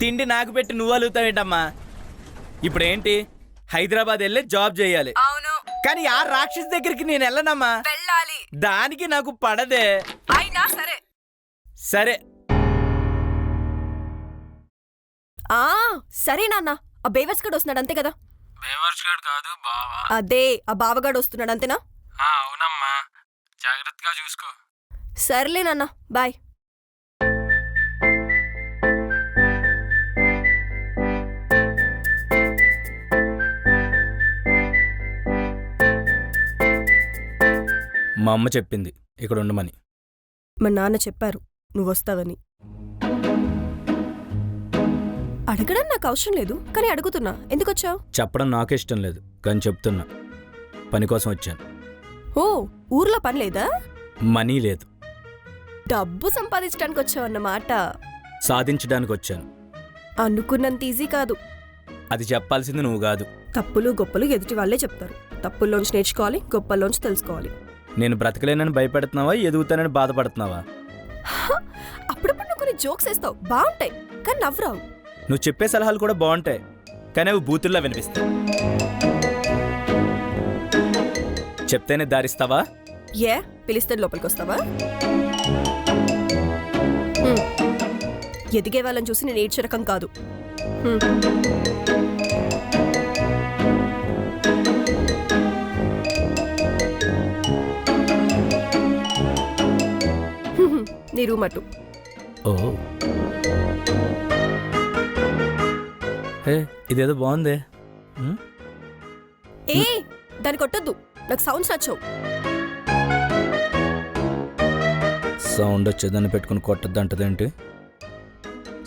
తిండి నాకు పెట్టి నువ్వు అలుగుతావేంటమ్మా? ఇప్పుడేంటి హైదరాబాద్ వెళ్ళి జాబ్ చేయాలి. అవును. కానీ ఆ రాక్షస్ దగ్గరికి నేను వెళ్ళనమ్మా. వెళ్ళాలి. దానికి నాకు పడదే. అయినా సరే. సరే సరే నాన్న. ఆ బేవర్స్ గడు వస్తున్నాడు అంతే కదా? బేవర్స్ గడు కాదు బావా. అదే ఆ బావగాడు వస్తున్నాడు అంతేనా? అవునమ్మా, జాగ్రత్తగా చూసుకో. సర్లే నాన్న, బాయ్. మా అమ్మ చెప్పింది ఇక్కడ ఉండమని. మా నాన్న చెప్పారు నువ్వు వస్తావని. అడగడం నాకు అవసరం లేదు, కానీ అడుగుతున్నా. ఎందుకు వచ్చావు? చెప్పడం నాకు ఇష్టం లేదు, కానీ చెప్తున్నా. పని కోసం వచ్చాను. ఓ, ఊర్లో పని లేదా? మనీ లేదు. డబ్బు సంపాదించడానికి వచ్చావన్నమాట. సాధించడానికి వచ్చాను. అనుకున్నంత ఈజీ కాదు. అది చెప్పాల్సింది నువ్వు కాదు. తప్పులు గొప్పలు ఎదుటి వాళ్ళే చెప్తారు. తప్పుల్లోంచి నేర్చుకోవాలి, గొప్పల్లోంచి తెలుసుకోవాలి. నేను బ్రతకలేనని భయపెడుతున్నావా, ఎదుగుతానని బాధపడుతున్నావా? అప్పుడప్పుడు నువ్వు కొన్ని జోక్స్ వేస్తావు, బాగుంటాయి, కానీ నవ్వురావు. నువ్వు చెప్పే సలహాలు కూడా బాగుంటాయి, కానీ అవి బూతుల్లా వినిపిస్తాయి. చెప్తేనే దారిస్తావా? ఏ పిలిస్తే లోపలికి వస్తావా? ఎదిగే వాళ్ళని చూసి నేను ఏడ్చే రకం కాదు. నీ రూమ్ అటు. ఓ, ఇదేదో బాగుంది. ఏ దాన్ని కొట్టొద్దు, నాకు సౌండ్స్ నచ్చవు. సౌండ్ వచ్చేదాన్ని పెట్టుకుని కొట్టద్దు అంటదేంటి?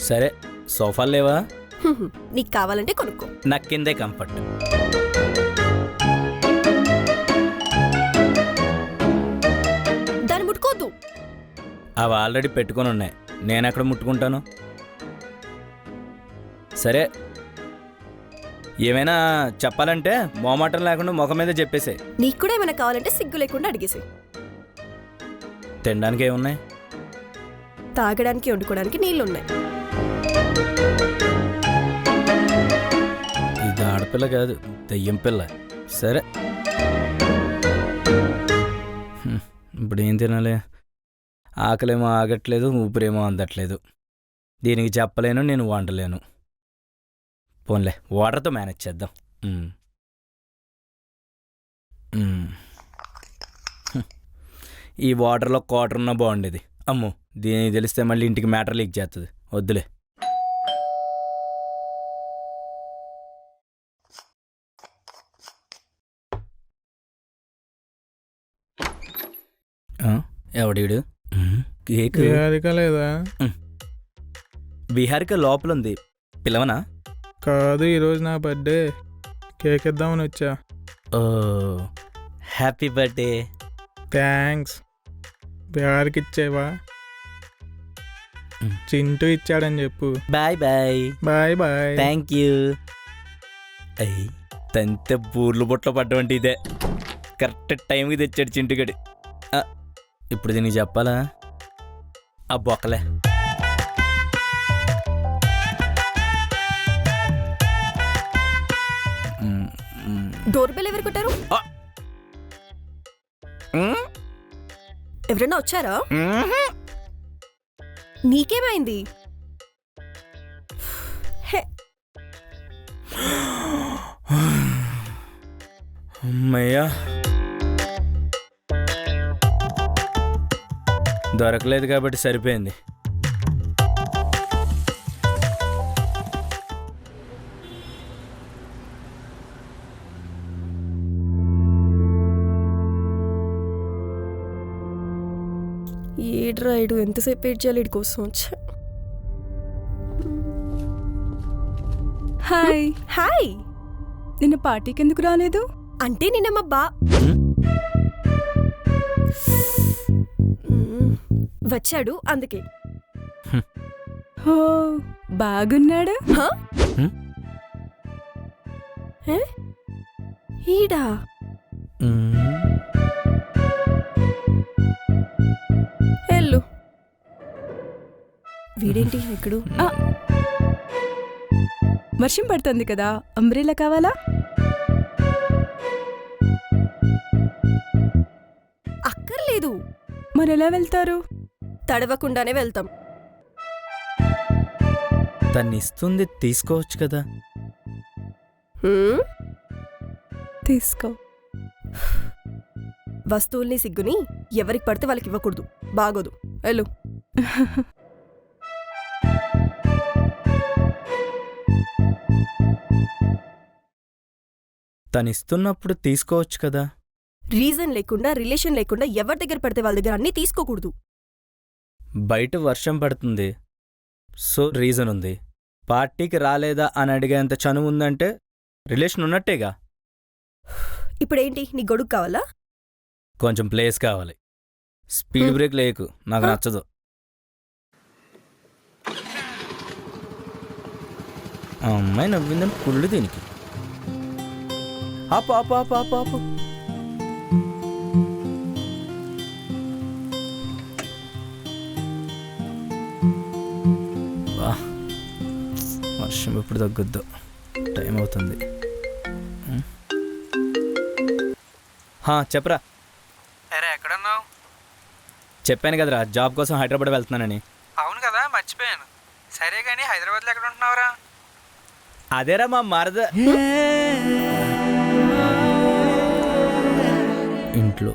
సరే, సోఫాలు లేవా? నీకు కావాలంటే కొనుక్కో. నాకు కిందే కంఫర్ట్. దాన్ని ముట్టుకోద్దు. అవి ఆల్రెడీ పెట్టుకొని ఉన్నాయి, నేను ఎక్కడ ముట్టుకుంటాను? సరే, ఏమైనా చెప్పాలంటే మోమాటం లేకుండా ముఖం మీద చెప్పేసే. నీకు కూడా ఏమైనా కావాలంటే సిగ్గు లేకుండా అడిగేసే. తినడానికి ఏమున్నాయి? తాగడానికి వండుకోవడానికి నీళ్లున్నాయి. ఇది ఆడపిల్ల కాదు, దెయ్యం పిల్ల. సరే, ఇప్పుడు ఏం తినాలి? ఆకలేమో ఆగట్లేదు, ఊపిరేమో అందట్లేదు. దీనికి చెప్పలేను, నేను వండలేను. పోన్లే, వాటర్తో మేనేజ్ చేద్దాం. ఈ వాటర్లో క్వార్టర్ ఉన్నా బాగుండేది. అమ్మో, దీనికి తెలిస్తే మళ్ళీ ఇంటికి మ్యాటర్ లీక్ చేస్తుంది. వద్దులే. ఎవడీడు? కేక్ లేదా? విహారిక లోపల ఉంది, పిలవనా? కాదు, ఈరోజు నా బర్త్డే, కేక్ ఇద్దామని వచ్చా. Oh, happy birthday. థ్యాంక్స్. బిహార్కి ఇచ్చేవా? చింటూ ఇచ్చాడని చెప్పు. Bye bye. Bye bye. Thank you. అయ్యి తంతే బూర్లు బొట్లో పడ్డవంటి ఇదే. కరెక్ట్ టైంకి తెచ్చాడు చింటుగడి. ఇప్పుడు దీనికి చెప్పాలా? ఆ బొక్కలే. డోర్ బెల్ ఎవరు కొట్టారు? ఎవరైనా వచ్చారా? నీకేమైంది? అమ్మయ్యా, దొరకలేదు కాబట్టి సరిపోయింది. ఏడ్రా ఇడు, ఎంతసేపు వెయిట్ చేయాలి ఇడి కోసం? వచ్చా. హాయ్. హాయ్. నిన్న పార్టీకి ఎందుకు రాలేదు? అంటే నిన్న మా వచ్చాడు అందుకే. ఓ, బాగున్నాడా? ఈడా ఎల్లు. వీడేంటి ఎక్కడు? వర్షం పడుతుంది కదా అంబ్రెలా కావాలా? అక్కర్లేదు, మరెలా వెళ్తారు? తడవకుండానే వెళ్తాం. తనిస్తుంది తీసుకోవచ్చు కదా. హ్మ్? తీసుకో. వస్తువుల్ని సిగ్గుని ఎవరికి పడితే వాళ్ళకి ఇవ్వకూడదు, బాగోదు. వెళ్ళు. తనిస్తున్నప్పుడు తీసుకోవచ్చు కదా. రీజన్ లేకుండా, రిలేషన్ లేకుండా ఎవరి దగ్గర పడితే వాళ్ళ దగ్గర అన్నీ తీసుకోకూడదు. బయట వర్షం పడుతుంది, సో రీజన్ ఉంది. పార్టీకి రాలేదా అని అడిగేంత చనువు ఉందంటే రిలేషన్ ఉన్నట్టేగా. ఇప్పుడేంటి, నీ గొడుగు కావాలా? కొంచెం ప్లేస్ కావాలి. స్పీడ్ బ్రేక్ లేకు, నాకు నచ్చదు. ఆ అమ్మాయి నవ్విందని కుళ్ళు దీనికి. ఆపు ఆపు ఆపు ఆపు ఆపు. వా, వర్షం ఎప్పుడు తగ్గొద్దు, టైం అవుతుంది. చెప్పరా. అరే ఎక్కడున్నావు? చెప్పాను కదరా, జాబ్ కోసం హైదరాబాద్ వెళ్తున్నానని. అవును కదా, మర్చిపోయాను. సరే కానీ హైదరాబాద్లో ఎక్కడ ఉంటున్నావురా? అదేరా మా మరద ఇంట్లో.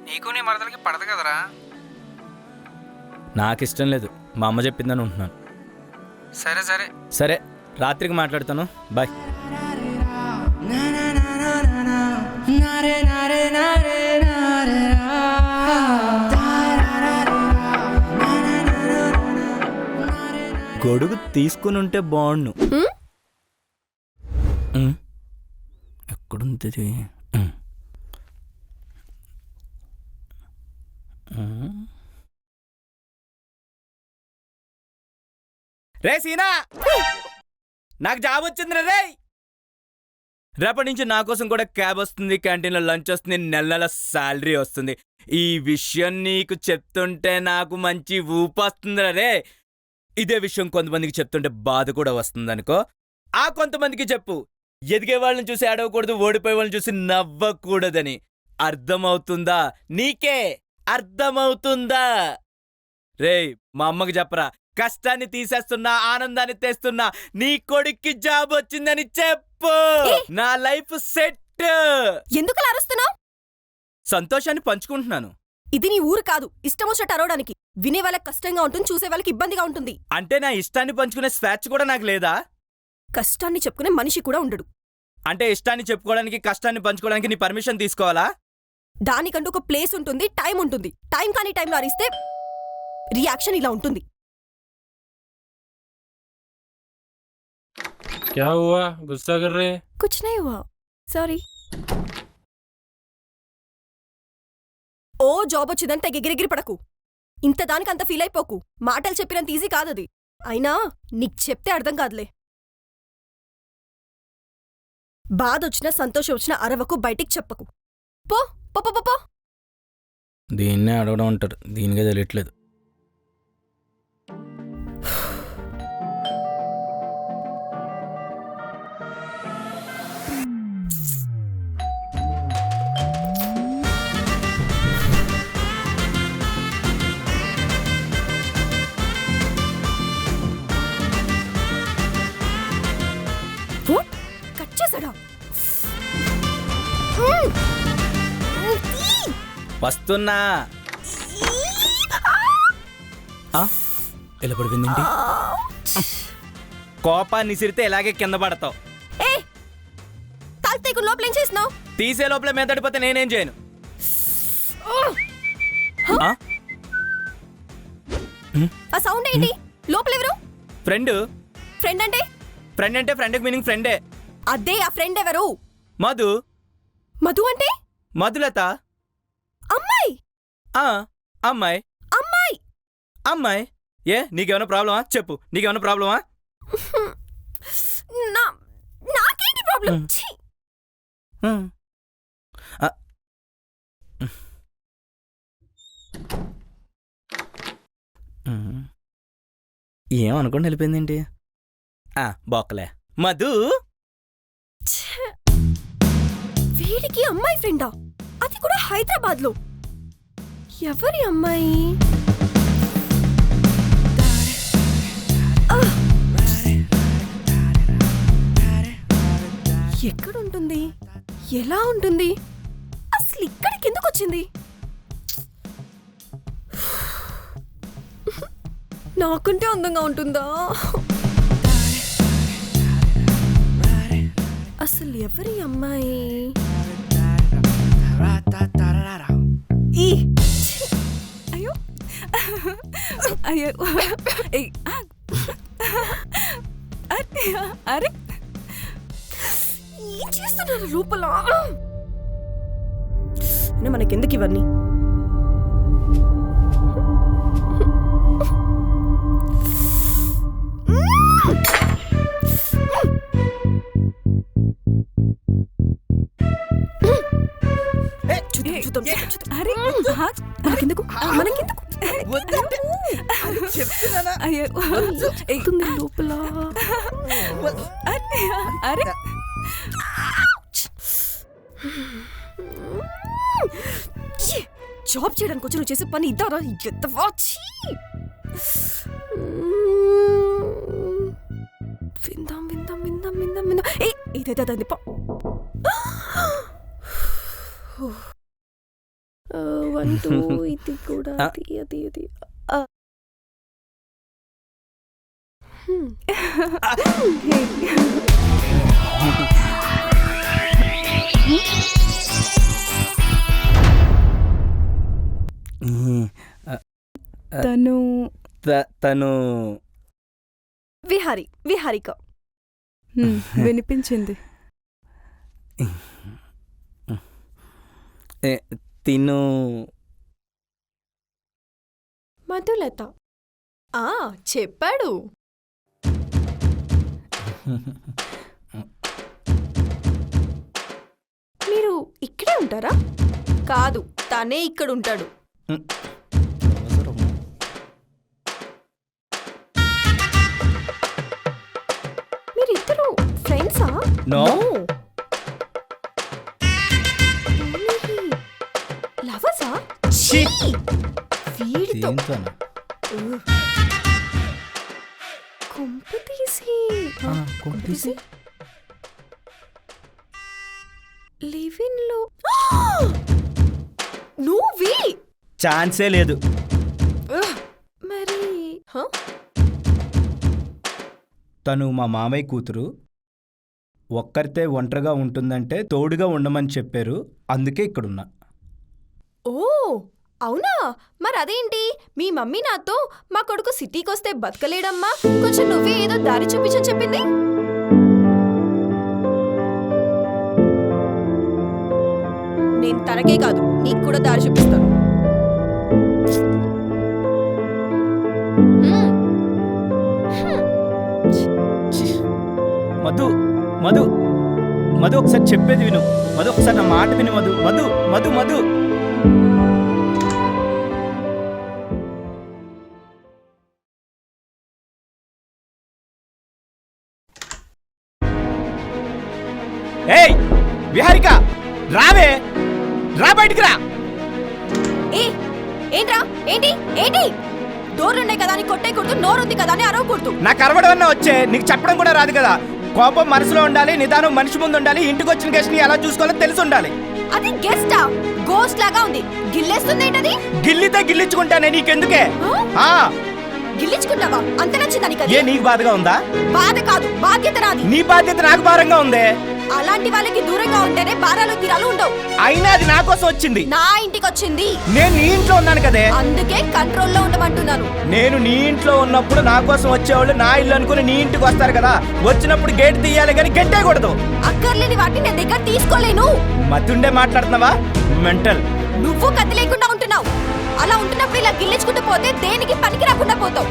నీకు నీ మరదలకి పడదు కదరా? నాకు ఇష్టం లేదు, మా అమ్మ చెప్పిందని ఉంటున్నాను. సరే సరే. సరే, రాత్రికి మాట్లాడతాను, బాయ్. గొడుగు తీసుకుని ఉంటే బాగుండు. ఎక్కడుంది? రే సీనా, నాకు జాబ్ వచ్చింది రే. రేపటి నుంచి నా కోసం కూడా క్యాబ్ వస్తుంది, క్యాంటీన్లో లంచ్ వస్తుంది, నెల నెల శాలరీ వస్తుంది. ఈ విషయం నీకు చెప్తుంటే నాకు మంచి ఊపు వస్తుంది రే. ఇదే విషయం కొంతమందికి చెప్తుంటే బాధ కూడా వస్తుంది అనుకో. ఆ కొంతమందికి చెప్పు, ఎదిగే వాళ్ళని చూసి ఏడవకూడదు, ఓడిపోయే వాళ్ళని చూసి నవ్వకూడదని. అర్థమవుతుందా? నీకే అర్థమవుతుందా? రేయ్, మా అమ్మకి చెప్పరా, కష్టాన్ని తీసేస్తున్నా, ఆనందాన్ని తెస్తున్నా, నీ కొడుక్కి జాబ్ వచ్చిందని చెప్పు. నా లైఫ్ సెట్. ఎందుకు అరుస్తున్నావు? సంతోషాన్ని పంచుకుంటున్నాను. ఇది నీ ఊరు కాదు, ఇష్టం వచ్చినట్టు అరవడానికి. వినే వాళ్ళకి కష్టంగా ఉంటుంది, చూసే వాళ్ళకి ఇబ్బందిగా ఉంటుంది. అంటే నా ఇష్టాన్ని పంచుకునే స్వేచ్ఛ కూడా నాకు లేదా? కష్టాన్ని చెప్పుకునే మనిషి కూడా ఉండడు. అంటే ఇష్టాన్ని చెప్పుకోవడానికి, కష్టాన్ని పంచుకోవడానికి నీ పర్మిషన్ తీసుకోవాలా? దానికంటూ ఒక ప్లేస్ ఉంటుంది, టైం ఉంటుంది. టైం కానీ టైంలో అరిస్తే రియాక్షన్ ఇలా ఉంటుంది. क्या हुआ, गुस्सा कर रहे? कुछ नहीं हुआ, సారీ. ఓ జాబ్ వచ్చిందంటే ఎగిరెగిరి పడకు. ఇంత దానికి అంత ఫీల్ అయిపోకు. మాటలు చెప్పినంత ఈజీ కాదది. అయినా నీకు చెప్తే అర్థం కాదులే. బాధ వచ్చినా, సంతోషం వచ్చినా అరవకు, బయటికి చెప్పకు. పో పో పో పో. దీన్నే అడగడం అంటారు, దీనికే తెలియట్లేదు. కట్ చేసాడా? వస్తున్నా. ఇలా పడిపోయిందేంటి? కోపాన్ని సిరితే ఇలాగే కింద పడతావు. ఏ తాల్తేకు లోపలేం చేసినావు? తీసే లోపల మెదడిపోతే నేనేం చేయను. ఆ సౌండ్ ఏంటి? లోపలెవరు? ఫ్రెండ్. ఫ్రెండ్ అంటే? ఫ్రెండ్ అంటే ఫ్రెండ్కి మీనింగ్ ఫ్రెండే. అదే, ఆ ఫ్రెండ్ ఎవరు? మధు. మధు అంటే? మధులత. అమ్మాయి. అమ్మాయి. అమ్మాయి. అమ్మాయి. ఏ, నీకేమైనా ప్రాబ్లమా? చెప్పు, నీకేమైనా ప్రాబ్లమా? నాకేంటి ప్రాబ్లం? ఏమనుకోండి వెళ్ళిపోయిందేంటి? బొక్కలే మధు. ఛే! వీడికి అమ్మాయి ఫ్రెండా, అది కూడా హైదరాబాద్ లో. ఎవరి అమ్మాయి? ఎక్కడుంటుంది, ఎలా ఉంటుంది, అసలు ఇక్కడికి ఎందుకు వచ్చింది? నాకంటే అందంగా ఉంటుందా? అసలు ఎవరి అమ్మాయి? ఈ అయ్యో అయ్యో ఏయ్, అరే, అరే ఏం చేస్తున్నారు లోపల? మనకెందుకు ఇవన్నీ? చూద్దాం. అరే మనకెందుకు? మనకెందుకు? అయ్యో ఎక్కుంది లోపల. అరే జాబ్ చేయడానికి వచ్చి నువ్వు చేసే పని ఇద్దారా? ఎత్తవా? విందాం విందాం విందాం విందాం విందాం. ఇదైతే అదండి. వన్ టూ, ఇది కూడా అది అది అది. తను తను విహారిక. వినిపించింది. తిను మధులత. చెప్పాడు. మీరు ఇక్కడే ఉంటారా? కాదు, తనే ఇక్కడ ఉంటాడు. మీరిద్దరు ఫ్రెండ్సా? నో. లవర్సా? ఛీ! వీడితో దేంతోనా? కొంపు తీసి తీసి లివిన్ లో నువ్వే? ఛాన్సే లేదు. మరి తను మా మామయ్య కూతురు. ఒక్కరితే ఒంటరిగా ఉంటుందంటే తోడుగా ఉండమని చెప్పారు, అందుకే ఇక్కడున్నా. ఓ అవునా? మరి అదేంటి, మీ మమ్మీ నాతో మా కొడుకు సిటీకి వస్తే బతకలేడమ్మా, కొంచెం నువ్వే ఏదో దారి చూపించని చెప్పింది. నేను తనకే కాదు, నీకు కూడా దారి చూపిస్తాను. మధు మధు మధు ఒకసారి చెప్పేది విను. మధు ఒకసారి నా మాట విను. మధు మధు మధు మధు ఏయ్ విహారిక, రావే, రా, బయటికి రా. ఏంట్రా? ఏంటి ఏంటి? డోర్లున్నాయి కదా అని కొట్టేకూడదు, నోరుంది కదా అని అరవకూడదు. నాకు అరవడం వచ్చే, నీకు చెప్పడం కూడా రాదు కదా. కోపం మనసులో ఉండాలి, నిదానం మనిషి ముందు ఉండాలి. ఇంటికి వచ్చిన గెస్ట్ ని ఎలా చూసుకోవాలో తెలిసి ఉండాలి. అది గెస్టా? గోస్ట్ లాగా ఉంది. గిల్లేస్తుంది ఏంటది? గిల్లితే గిల్లించుకుంటానే, నీకెందుకే? గిల్లించుకుంటావా? అంత నచ్చిందా నీకు? ఏ నీకు బాధగా ఉందా? బాధ కాదు, బాధ్యత నాది. నీ బాధ్యత నాకు భారంగా ఉందే. అలాంటి వాళ్ళకి దూరంగా ఉంటేనే భారాలు తీరాలు ఉండవు. అయినా అది నా కోసం వచ్చింది, నా ఇంటికి వచ్చింది. నేను నీ ఇంట్లో ఉన్నాను కదే, అందుకే కంట్రోల్లో ఉండమంటున్నాను. నేను నీ ఇంట్లో ఉన్నప్పుడు నా కోసం వచ్చేవాళ్ళు నా ఇల్లు అనుకుని నీ ఇంటికి వస్తారు కదా. వచ్చినప్పుడు గేట్ తీయాలి కానీ గెట్టేయకూడదు. అక్కర్లేని వాటిని నేను దగ్గర తీసుకోలేను. మతుండే మాట్లాడుతున్నావా? మెంటల్. నువ్వు కత్తి లేకుండా ఉంటున్నావు. అలా ఉంటున్నప్పుడు ఇలా గిల్లించుకుంటూ పోతే దేనికి పనికి రాకుండా పోతావు.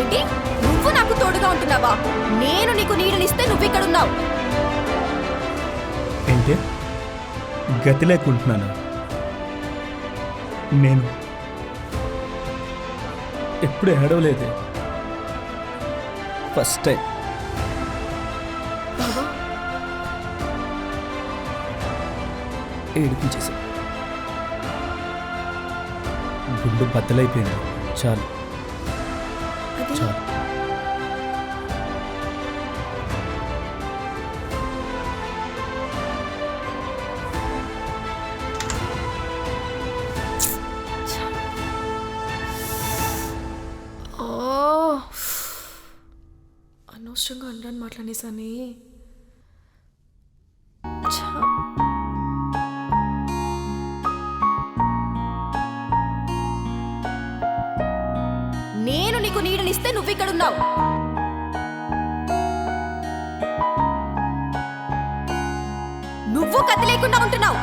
ఏంటి, నువ్వు నాకు తోడుగా ఉంటున్నావా? నేను నీకు నీడనిస్తే నువ్వు ఇక్కడ ఉన్నావు. ఏంటి గతి లేకుంటున్నాను? నేను ఎప్పుడు ఏడవలేదే. First time. ఏడిపించేసా, గుండు బద్దలైపోయింది. చాలు చాలు. అనవసరంగా అనరాని మాట్లాడేసానే. నేను నీకు నీడనిస్తే నువ్వు ఇక్కడ ఉన్నావు. నువ్వు కత్తి లేకుండా ఉంటున్నావు.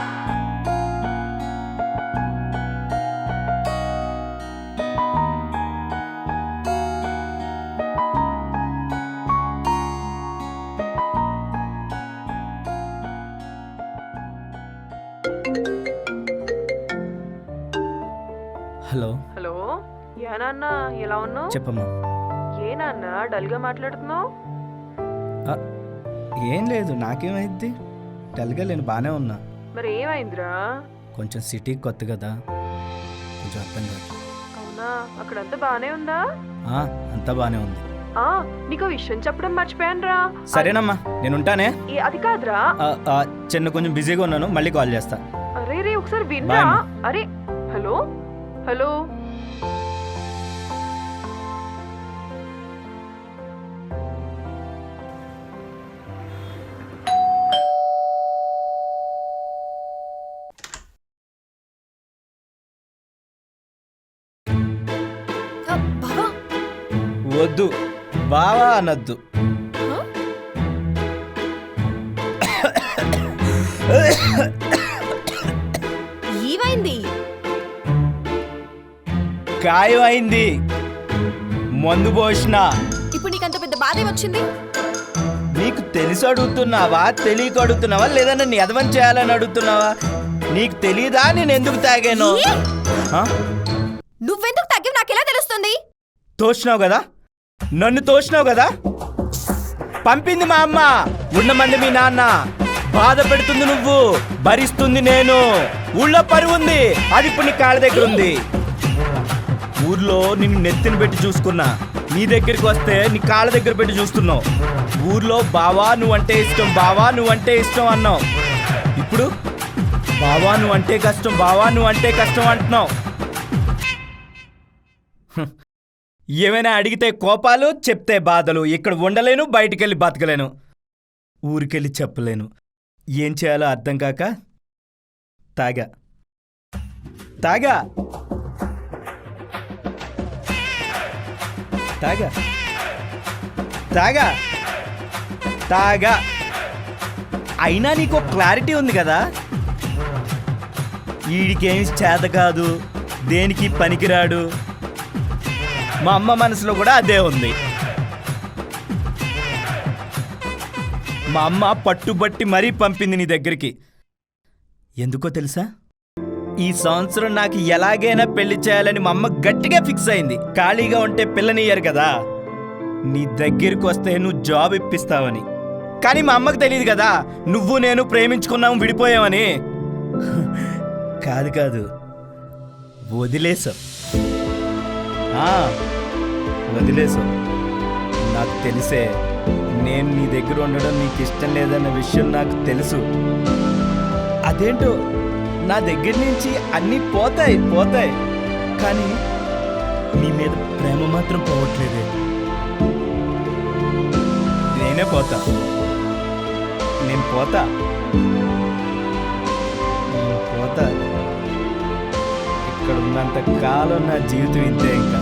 హలో హలో, యా నాన్న, ఎలా ఉన్నావు? చెప్పమ్మా. ఏ నాన్న డల్గా మాట్లాడుతున్నావు? ఏం లేదు, నాకేమైంది? డల్గా లేను, బాగానే ఉన్నా. మరి ఏమైందిరా? కొంచెం సిటీ కొత్త కదా, కొంచెం అర్థం కాదు. అవునా, అక్కడంతా బానే ఉందా? అంతా బాగానే ఉంది. నీకు విషయం చెప్పడం మర్చిపోయానురా. సరేనమ్మా, నేను ఉంటానే. అది కాదురా. చిన్న కొంచెం బిజీగా ఉన్నాను, మళ్ళీ కాల్ చేస్తా. అరే రే, ఒకసారి Bye, విన్నా. అమ్మా. అరే హలో హలో, బావా, వద్దు బావా అనద్దు. ఏమైంది? గాయం అయింది, మందు పోసిన. ఇప్పుడు నీకంత పెద్ద బాధ ఏమొచ్చింది? నీకు తెలిసి అడుగుతున్నావా, తెలియక అడుగుతున్నావా, లేదా నన్ను ఎదవని చేయాలని అడుగుతున్నావా? నీకు తెలీదా నేను ఎందుకు తాగాను? ఏ? నువ్వెందుకు తగ్గి నాకెలా తెలుస్తుంది? తోసినావు కదా, నన్ను తోసినావు కదా. పంపింది మా అమ్మ, ఉన్నమంది మీ నాన్న. బాధ పెడుతుంది నువ్వు, భరిస్తుంది నేను. ఊళ్ళో పరువు ఉంది, అది ఇప్పుడు నీ కాళ్ళ దగ్గర ఉంది. ఊర్లో నిన్ను నెత్తిన పెట్టి చూసుకున్నా, నీ దగ్గరికి వస్తే నీ కాళ్ళ దగ్గర పెట్టి చూస్తున్నావు. ఊర్లో బావా నువ్వంటే ఇష్టం, బావా నువ్వంటే ఇష్టం అన్నావు. ఇప్పుడు బావా నువ్వంటే కష్టం, బావా నువ్వంటే కష్టం అంటున్నావు. ఏమైనా అడిగితే కోపాలు, చెప్తే బాధలు. ఇక్కడ ఉండలేను, బయటికెళ్ళి బతకలేను, ఊరికెళ్ళి చెప్పలేను. ఏం చేయాలో అర్థం కాక తాగా తాగా తాగా తాగా తాగా అయినా నీకు క్లారిటీ ఉంది కదా, వీడికేం చేత కాదు, దేనికి పనికిరాడు. మా అమ్మ మనసులో కూడా అదే ఉంది. మా అమ్మ పట్టుబట్టి మరీ పంపింది నీ దగ్గరికి. ఎందుకో తెలుసా? ఈ సంవత్సరం నాకు ఎలాగైనా పెళ్లి చేయాలని మా అమ్మ గట్టిగా ఫిక్స్ అయింది. ఖాళీగా ఉంటే పిల్లనియ్యరు కదా, నీ దగ్గరికి వస్తే నువ్వు జాబ్ ఇప్పిస్తావని. కానీ మా అమ్మకు తెలియదు కదా నువ్వు నేను ప్రేమించుకున్నాము, విడిపోయామని. కాదు కాదు, వదిలేసావు. వదిలేసావు. నాకు తెలిసే, నేను నీ దగ్గర ఉండడం నీకు ఇష్టం లేదన్న విషయం నాకు తెలుసు. అదేంటో నా దగ్గర నుంచి అన్నీ పోతాయి పోతాయి, కానీ నీ మీద ప్రేమ మాత్రం పోవట్లేదే. నేనే పోతా, నేను పోతా, నేను పోతా. ఇక్కడ ఉన్నంత కాలం నా జీవితం ఇంతే. ఇంకా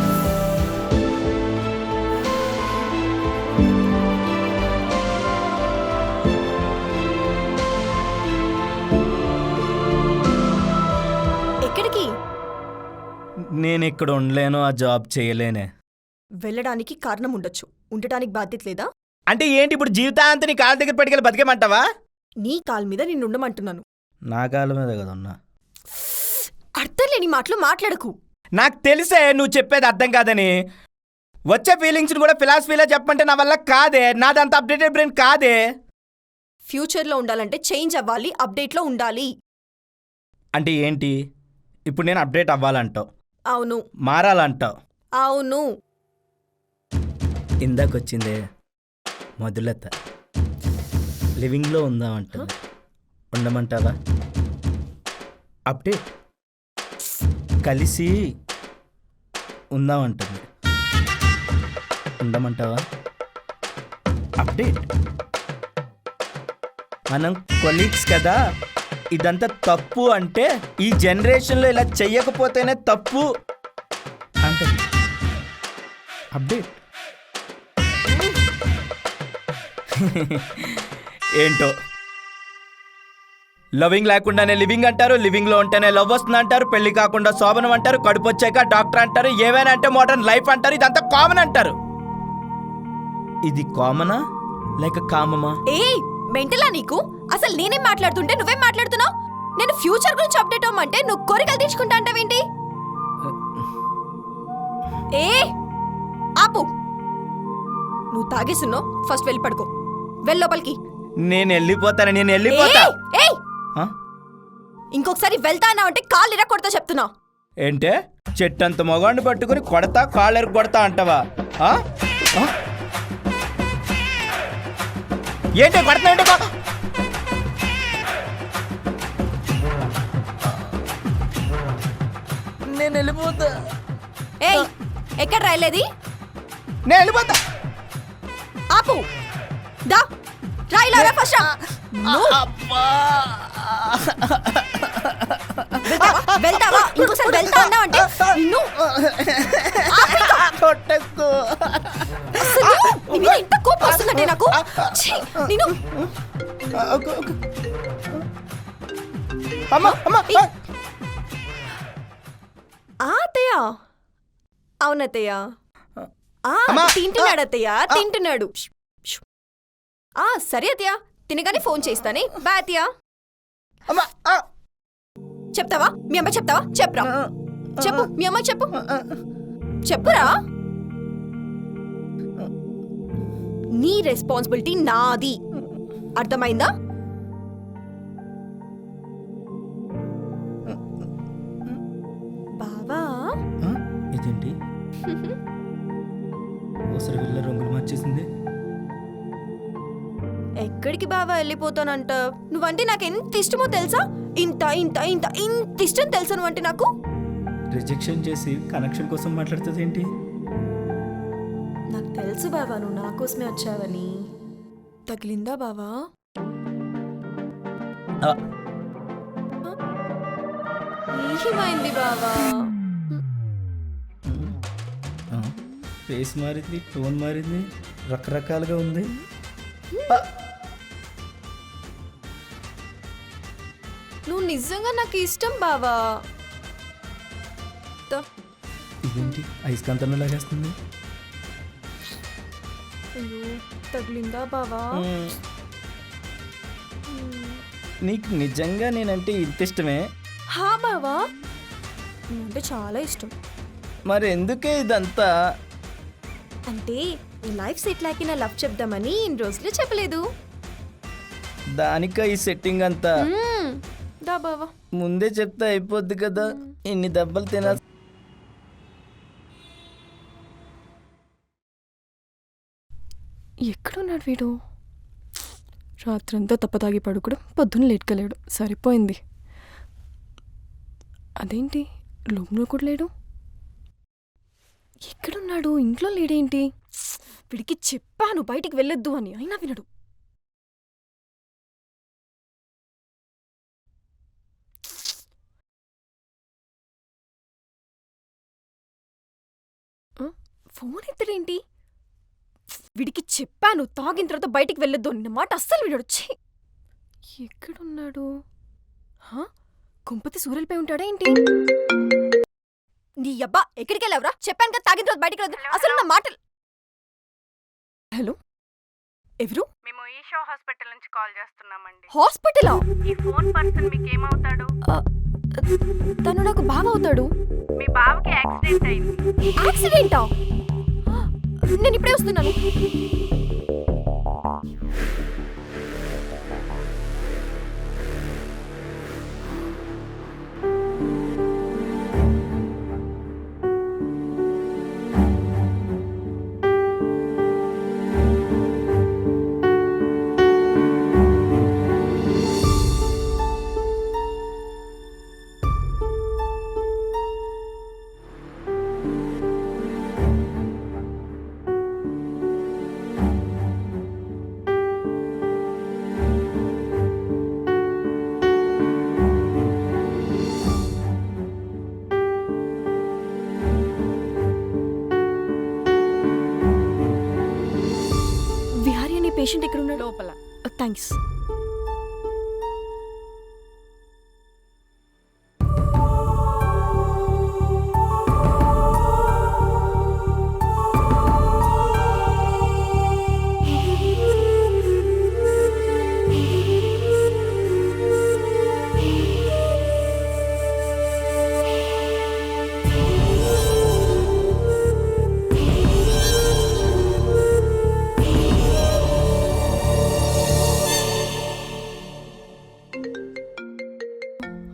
ఎక్కడికి? నేను ఇక్కడ ఉండలేను, ఆ జాబ్ చేయలేనే. వెళ్ళడానికి కారణం ఉండొచ్చు, ఉండటానికి బాధ్యత లేదా? అంటే ఏంటి ఇప్పుడు జీవితాంతా నీ కాళ్ళ దగ్గర పట్టుకెళ్ళి బతికేమంటావా? నీ కాల్ మీద నిన్ను ఉండమంటున్నాను. నా కాళ్ళ మీద కదా ఉన్నా. అర్థం లేని మాటలు మాట్లాడకు. నాకు తెలిసే నువ్వు చెప్పేది అర్థం కాదని. వచ్చే ఫీలింగ్స్ కూడా ఫిలాసఫీలో చెప్పంటే నా వల్ల కాదే, నాదంత అప్డేటెడ్ బ్రెయిన్ కాదే. ఫ్యూచర్లో ఉండాలంటే చేంజ్ అవ్వాలి, అప్డేట్లో ఉండాలి. అంటే ఏంటి? ఇప్పుడు నేను అప్డేట్ అవ్వాలంటావు, అవును మారాలంటావు. అవును. ఇందాకొచ్చిందే మొదలత లివింగ్లో ఉందామంటుంది, ఉండమంటావా? అప్డేట్ కలిసి ఉందామంటుంది, ఉండమంటావా? అప్డేట్ మనం కొలీగ్స్ కదా, ఇదంతా తప్పు అంటే ఈ జనరేషన్లో ఇలా చెయ్యకపోతేనే తప్పు అంటది. అప్డేట్ ఏంటో, లవింగ్ లేకుండానే లివింగ్ అంటారు, లివింగ్లో ఉంటేనే లవ్ వస్తుంది అంటారు, పెళ్లి కాకుండా శోభనం అంటారు, కడుపు వచ్చాక డాక్టర్ అంటారు, ఏవైనా అంటే మోడర్న్ లైఫ్ అంటారు, ఇదంతా కామన్ అంటారు. ఇది కామనా లేక కామమా? ఏ మెంటలా నీకు? అసలు నేనేం మాట్లాడుతుంటే నువ్వేం మాట్లాడుతున్నావు? నేను ఫ్యూచర్ గురించి అప్డేట్ అవ్వమంటే నువ్వు కోరికలు తీర్చుకుంటా అంటావేంటి? ఏ ఆపు, నువ్వు తాగేస్తున్నావు. ఫస్ట్ వెళ్ళి పడుకో, వెళ్ళి లోపలికి. నేను వెళ్ళిపోతా. ఏయ్ ఆ? ఇంకొకసారి వెళ్తా అన్నావంటే కాళ్ళు ఇరా కొడతా చెప్తున్నా. ఏంటే చెట్టంత మగాడిని పట్టుకుని కొడతా, కాళ్ళెరు కొడతా అంటావా? ఆ? ఆ? ఏంటి కొడతా? నేను వెళ్ళిపోతా. ఏయ్ ఎక్కడ రాయలేది? నేను వెళ్ళిపోతా. ఆపు, దా రాయిలా ఫస్ట్ రా. వెళ్తావా? ఇంకోసారి వెళ్తా అన్నావంటే నిన్ను కొట్టకు. అసలు నీ మీద ఇంత కోపం వస్తుందంటే నాకు. ఛీ, నిన్ను అమ్మా అమ్మా. అత్తయ్య. అవునత్తయ్య. అమ్మా. తింటున్నాడు అత్తయ్య, తింటున్నాడు. సరే అత్తయ్య, తినగానే ఫోన్ చేస్తానే. బా అత్తయ్య. అమ్మా. చెప్తావా? మీ అమ్మ చెప్తావా? చెప్పరా, చెప్పు. మీ అమ్మ చెప్పు, చెప్పురా. నీ రెస్పాన్సిబిలిటీ నాది, అర్థమైందా? బావా ఇదేంటి ఒకసారి వెళ్ళ రంగులు మార్చేసింది. ఎక్కడికి బావా వెళ్ళిపోతానంట? నువ్వంటే నాకు ఎంత ఇష్టమో తెలుసా? ఇంత ఇంత ఇంత ఇంత ఇష్టం తెలుసా నువ్వంటే నాకు? రిజెక్షన్ చేసి కనెక్షన్ కోసం మాట్లాడుతుంది ఏంటి? నాకు తెలుసు బావా, నువ్వు నా కోసమే వచ్చావని. తగిలిందా బావా? ఏమైంది బావా? ఫేస్ మారింది, టోన్ మారింది, రకరకాలుగా ఉంది. నువ్వు నిజంగా నాకు ఇష్టం బావా. ఇదేంటి ఐస్కాంతంలో లాగేస్తుంది? అయ్యో, తగిలిందా బావా? నీకు నిజంగా నేనంటే ఇంత ఇష్టమే? హా బావా, నువ్వంటే చాలా ఇష్టం. మరి ఎందుకే ఇదంతా? అంటే ఈ లైఫ్ సెట్ లాకి నా లవ్ చెప్దామని ఇన్ని రోజులు చెప్పలేదు. దానిక ఈ సెట్టింగ్ అంతా? దా బావా, ముందే చెప్తే అయిపోద్ది కదా, ఇన్ని దెబ్బలు తినా. ఎక్కడున్నాడు వీడు? రాత్రంతా తప్పతాగి పడుకోవడం, పొద్దున్న లేట్గా లేడు. సరిపోయింది. అదేంటి రూమ్లో కూడా లేడు? ఎక్కడున్నాడు? ఇంట్లో లేడేంటి? వీడికి చెప్పాను బయటికి వెళ్ళొద్దు అని, అయినా వినడు. ఫోన్ ఎత్తడేంటి? వీడికి చెప్పాను తాగిన తర్వాత బయటికి వెళ్ళొద్దు అని, మాట అస్సలు వినడు. ఛీ, ఎక్కడున్నాడు? కుంపతి సూర్యులపై ఉంటాడా ఏంటి? నీ అబ్బా ఎక్కడికి వెళ్ళావురా? చెప్పాను కదా తాగిన తర్వాత బయటికి వెళ్ళొద్దు. అసలు నా మాటలు. హలో, ఎవరు? మేము ఈషా హాస్పిటల్ నుంచి కాల్ చేస్తున్నామండి. హాస్పిటలా? ఈ ఫోన్ పర్సన్ మీకు ఏమవుతాడు? తను నాకు బావ అవుతాడు. మీ బావకి యాక్సిడెంట్ అయింది. యాక్సిడెంటా? నేను ఇప్పుడే వస్తున్నాను. విహారీ అనే పేషెంట్ ఇక్కడ ఉన్నాడు. లోపల. థ్యాంక్స్.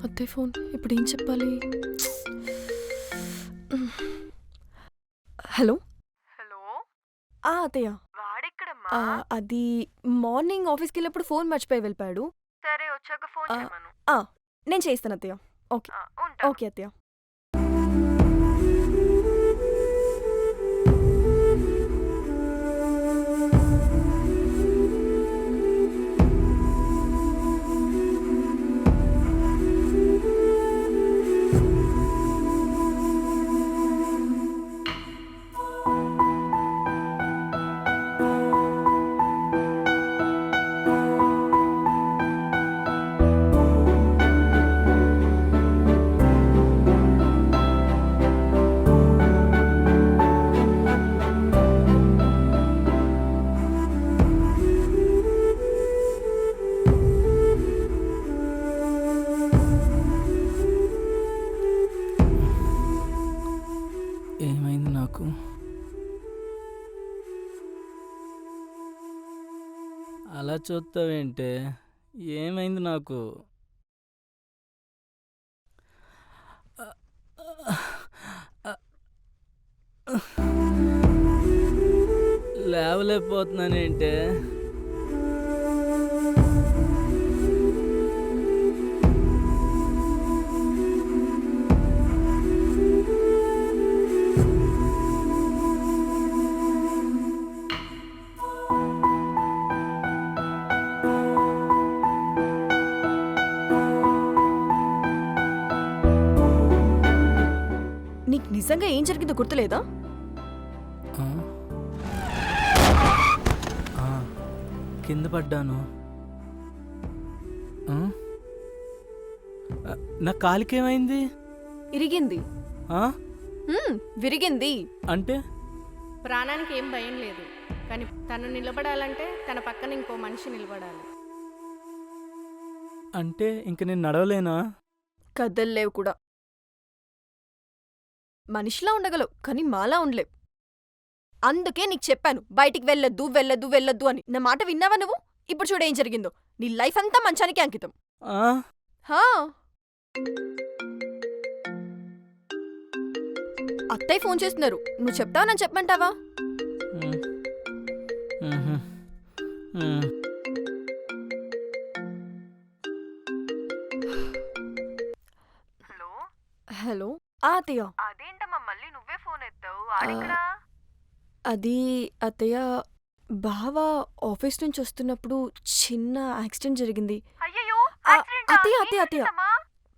అత్తయ్య ఫోన్. ఇప్పుడు ఏం చెప్పాలి? హలో. హలో అత్తయ్య. వాడెక్కడమ్మా? అది మార్నింగ్ ఆఫీస్కి వెళ్ళినప్పుడు ఫోన్ మర్చిపోయి వెళ్ళిపోయాడు. సరే వచ్చాక ఫోన్ ఆ, చేయమను. నేను చేస్తాను అత్తయ్య. ఓకే. ఉంటా. ఓకే అత్తయ్య. ఏమైంది నాకు? అలా చూస్తావేంటే? ఏమైంది నాకు? లేవలేకపోతున్నానేంటే? నీకు నిజంగా ఏం జరిగిందో గుర్తులేదా? ఆ? ఆ, కింద పడ్డాను. ఆ? నా కాలికేమైంది? ఇరిగింది. ఆ? విరిగింది. అంటే ప్రాణానికి ఏం భయం లేదు, కానీ తను నిలబడాలంటే తన పక్కన ఇంకో మనిషి నిలబడాలి. అంటే ఇంక నేను నడవలేనా? కదల్లేవు కూడా. మనిషిలా ఉండగలవు, కానీ మాలా ఉండలేవు. అందుకే నీకు చెప్పాను బయటికి వెళ్ళొద్దు వెళ్ళొద్దు వెళ్ళొద్దు అని. నా మాట విన్నావా నువ్వు? ఇప్పుడు చూడు ఏం జరిగిందో. నీ లైఫ్ అంతా మంచానికి అంకితం. ఆ? హా. అత్తయ్య ఫోన్ చేస్తున్నారు. నువ్వు చెప్తావా నన్ను చెప్పమంటావా? ఉమ్. ఉహు. ఉమ్. Hello hello. అత్తయ్య. అదేంటమ్మా మళ్ళీ నువ్వే ఫోన్ ఎత్తావు? ఆడెక్కడా? అది అత్తయ్య, బావ ఆఫీస్ నుంచి వస్తున్నప్పుడు చిన్న యాక్సిడెంట్ జరిగింది. అయ్యయ్యో, ఆ, యాక్సిడెంటా? అత్తయ్య, అత్తయ్య, అత్తయ్య. ఏంటమ్మా?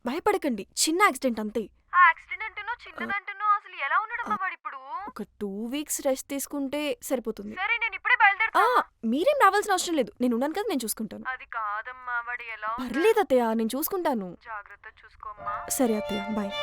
భయపడకండి, చిన్న యాక్సిడెంట్ అంతే. ఆ యాక్సిడెంట్ అంటున్నావు, చిన్నదంటున్నావు, అసలు ఎలా ఉన్నాడమ్మా వాడిప్పుడు? ఒక 2 వీక్స్ రెస్ట్ తీసుకుంటే సరిపోతుంది. సరే నేను ఇప్పుడే బయలుదేరుతా. మీరేం రావాల్సిన అవసరం లేదు, నేను ఉన్నాను కదా, నేను చూసుకుంటాను. అది కాదమ్మా, వాడు ఎలా ఉన్నాడు? పర్లేదు అత్తయ్య, నేను చూసుకుంటాను. జాగ్రత్త చూసుకోమ్మా. సరే అత్తయ్య, బాయ్.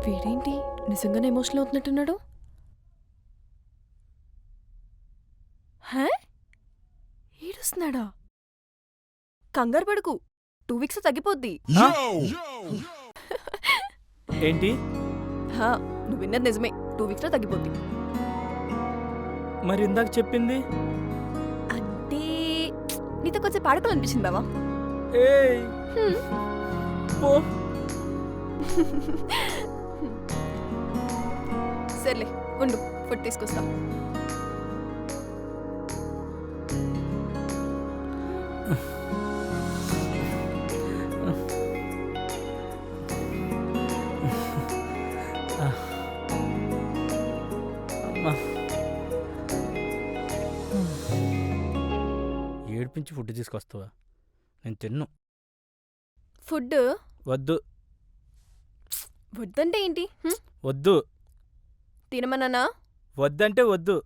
వీడేంటి నిజంగానే ఎమోషనల్ అవుతున్నట్టున్నాడు? హే, ఏడుస్తున్నాడా? కంగారు పడుకు, 2 వీక్స్ తగ్గిపోద్ది. ఏంటి? హా, నువ్వు విన్నది నిజమే, 2 వీక్స్ లో తగ్గిపోద్ది. మరి ఇందాక చెప్పింది? అంటే నీతో కొంచెం పాడుకోవాలనిపించింది బావా. ఏయ్ పో. సర్లే ఉండు, ఫుడ్ తీసుకొస్తా. అమ్మా, ఏడిపించి ఫుడ్ తీసుకొస్తావా? నేను తిన్ను. ఫుడ్ వద్దు వద్దంటే ఏంటి? వద్దు. తినమన్నానా? వద్దంటే వద్దు.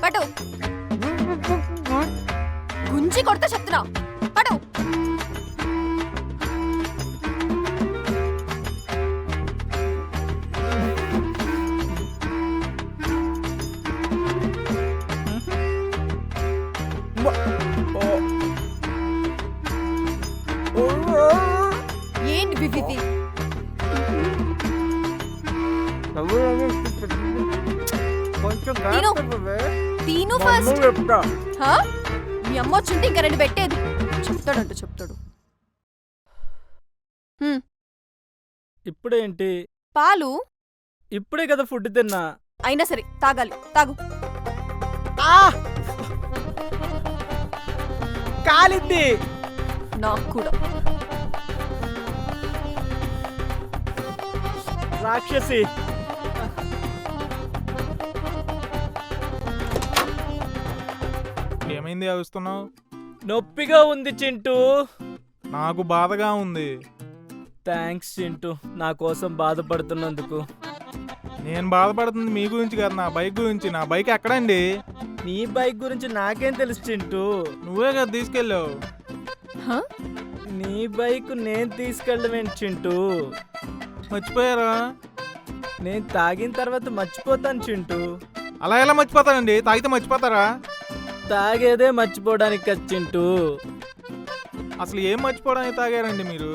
పటు, గుంజి కొడతా చెప్తున్నా. పటు. ఏంటి బిబిది? తిను, తిను ఫస్ట్. హా? మీ అమ్మ వచ్చుంటే ఇంకా 2 పెట్టేది. చెప్తాడు. ఇప్పుడేంటి? పాలు ఇప్పుడే కదా ఫుడ్ తిన్నా. అయినా సరే తాగాలి, తాగు. కాలింది నాకు కూడా. రాక్షసి. ఏమైంది అరుస్తున్నావు? నొప్పిగా ఉంది చింటూ. నాకు బాధగా ఉంది. థ్యాంక్స్ చింటూ, నా కోసం బాధపడుతున్నందుకు. నేను బాధపడుతుంది మీ గురించి కాదు, నా బైక్ గురించి. నా బైక్ ఎక్కడండి? నీ బైక్ గురించి నాకేం తెలుసు చింటూ? నువ్వే కదా తీసుకెళ్ళావు. హా? నీ బైక్ నేను తీసుకెళ్ళమేంటి చింటూ? మర్చిపోయారా? నేను తాగిన తర్వాత మర్చిపోతాను చింటూ. అలా ఎలా మర్చిపోతానండి? తాగితే మర్చిపోతారా? తాగేదే మర్చిపోవడానికి కదా చింటూ. అసలు ఏం మర్చిపోవడానికి తాగారండి మీరు?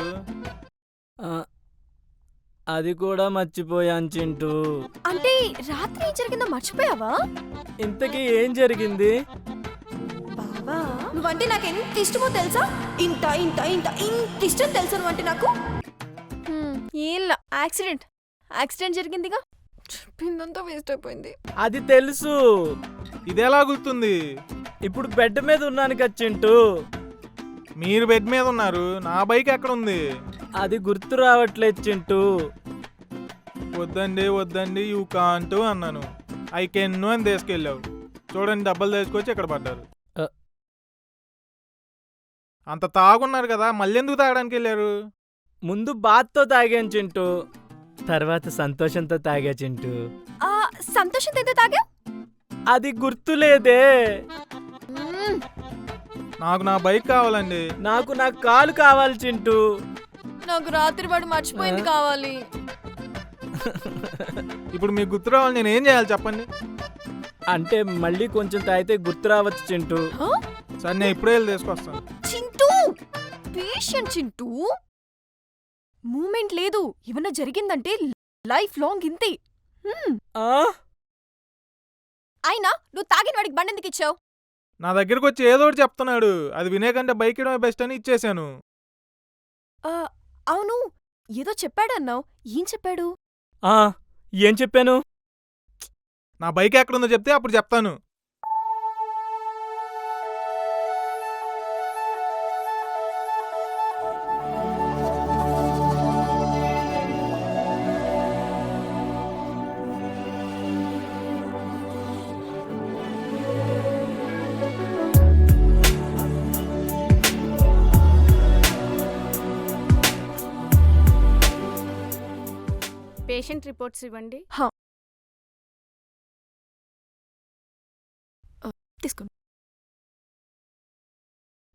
అది కూడా మర్చిపోయాను చింటూ. అంటే రాత్రి ఏం జరిగిందో మర్చిపోయావా? ఇంతకీ ఏం జరిగింది? బావా, నువ్వంటే నాకు ఎంత ఇష్టమో తెలుసా? ఇంత ఇష్టం తెలుసా నువ్వంటే నాకు? ఏలా యాక్సిడెంట్ జరిగిందిగా. చెప్పిందంతా వేస్ట్ అయిపోయింది. అది తెలుసు. ఇది ఎలా గుర్తుంది? ఇప్పుడు బెడ్ మీద ఉన్నాను కదా చింటూ. మీరు బెడ్ మీద ఉన్నారు, నా బైక్ ఎక్కడ ఉంది? అది గుర్తు రావట్లేదు చింటూ. వద్దండి యూ కాంటూ అన్నాను. ఐ కెన్ అని తీసుకెళ్ళావు. చూడండి, డబ్బులు తీసుకొచ్చి ఇక్కడ పడ్డారు. అంత తాగున్నారు కదా, మళ్ళీ ఎందుకు తాగడానికి వెళ్ళారు? ముందు బాత్తో తాగాను చింటూ, తర్వాత సంతోషంతో తాగా చింటూ. సంతోషం ఎంత తాగా? అది గుర్తులేదే. నాకు నా బైక్ కావాలండి. నాకు నా కాలు కావాలి చింటూ. నాకు రాత్రి వాడు మర్చిపోయింది కావాలి. ఇప్పుడు మీకు గుర్తు రావాలి, నేను ఏం చేయాలి చెప్పండి? అంటే మళ్ళీ కొంచెం తాగితే గుర్తు రావచ్చు చింటూ. సరే, నేను ఇప్పుడే వెళ్ళి తీసుకొస్తాను. చింటూ, పేషెంట్ చింటూ. మూమెంట్ లేదు. ఏమన్నా జరిగిందంటే లైఫ్ లాంగ్ ఇంతే. అయినా నువ్వు తాగిన వాడికి బండి ఎందుకు ఇచ్చావు? నా దగ్గరకు వచ్చి ఏదో ఒకటి చెప్తున్నాడు. అది వినే కంటే బైక్ ఇవ్వడమే బెస్ట్ అని ఇచ్చేశాను. అవును, ఏదో చెప్పాడన్నావు. ఏం చెప్పాడు? ఏం చెప్పాను? నా బైక్ ఎక్కడుందో చెప్తే అప్పుడు చెప్తాను. పేషెంట్ రిపోర్ట్స్ ఇవ్వండి. తీసుకోండి.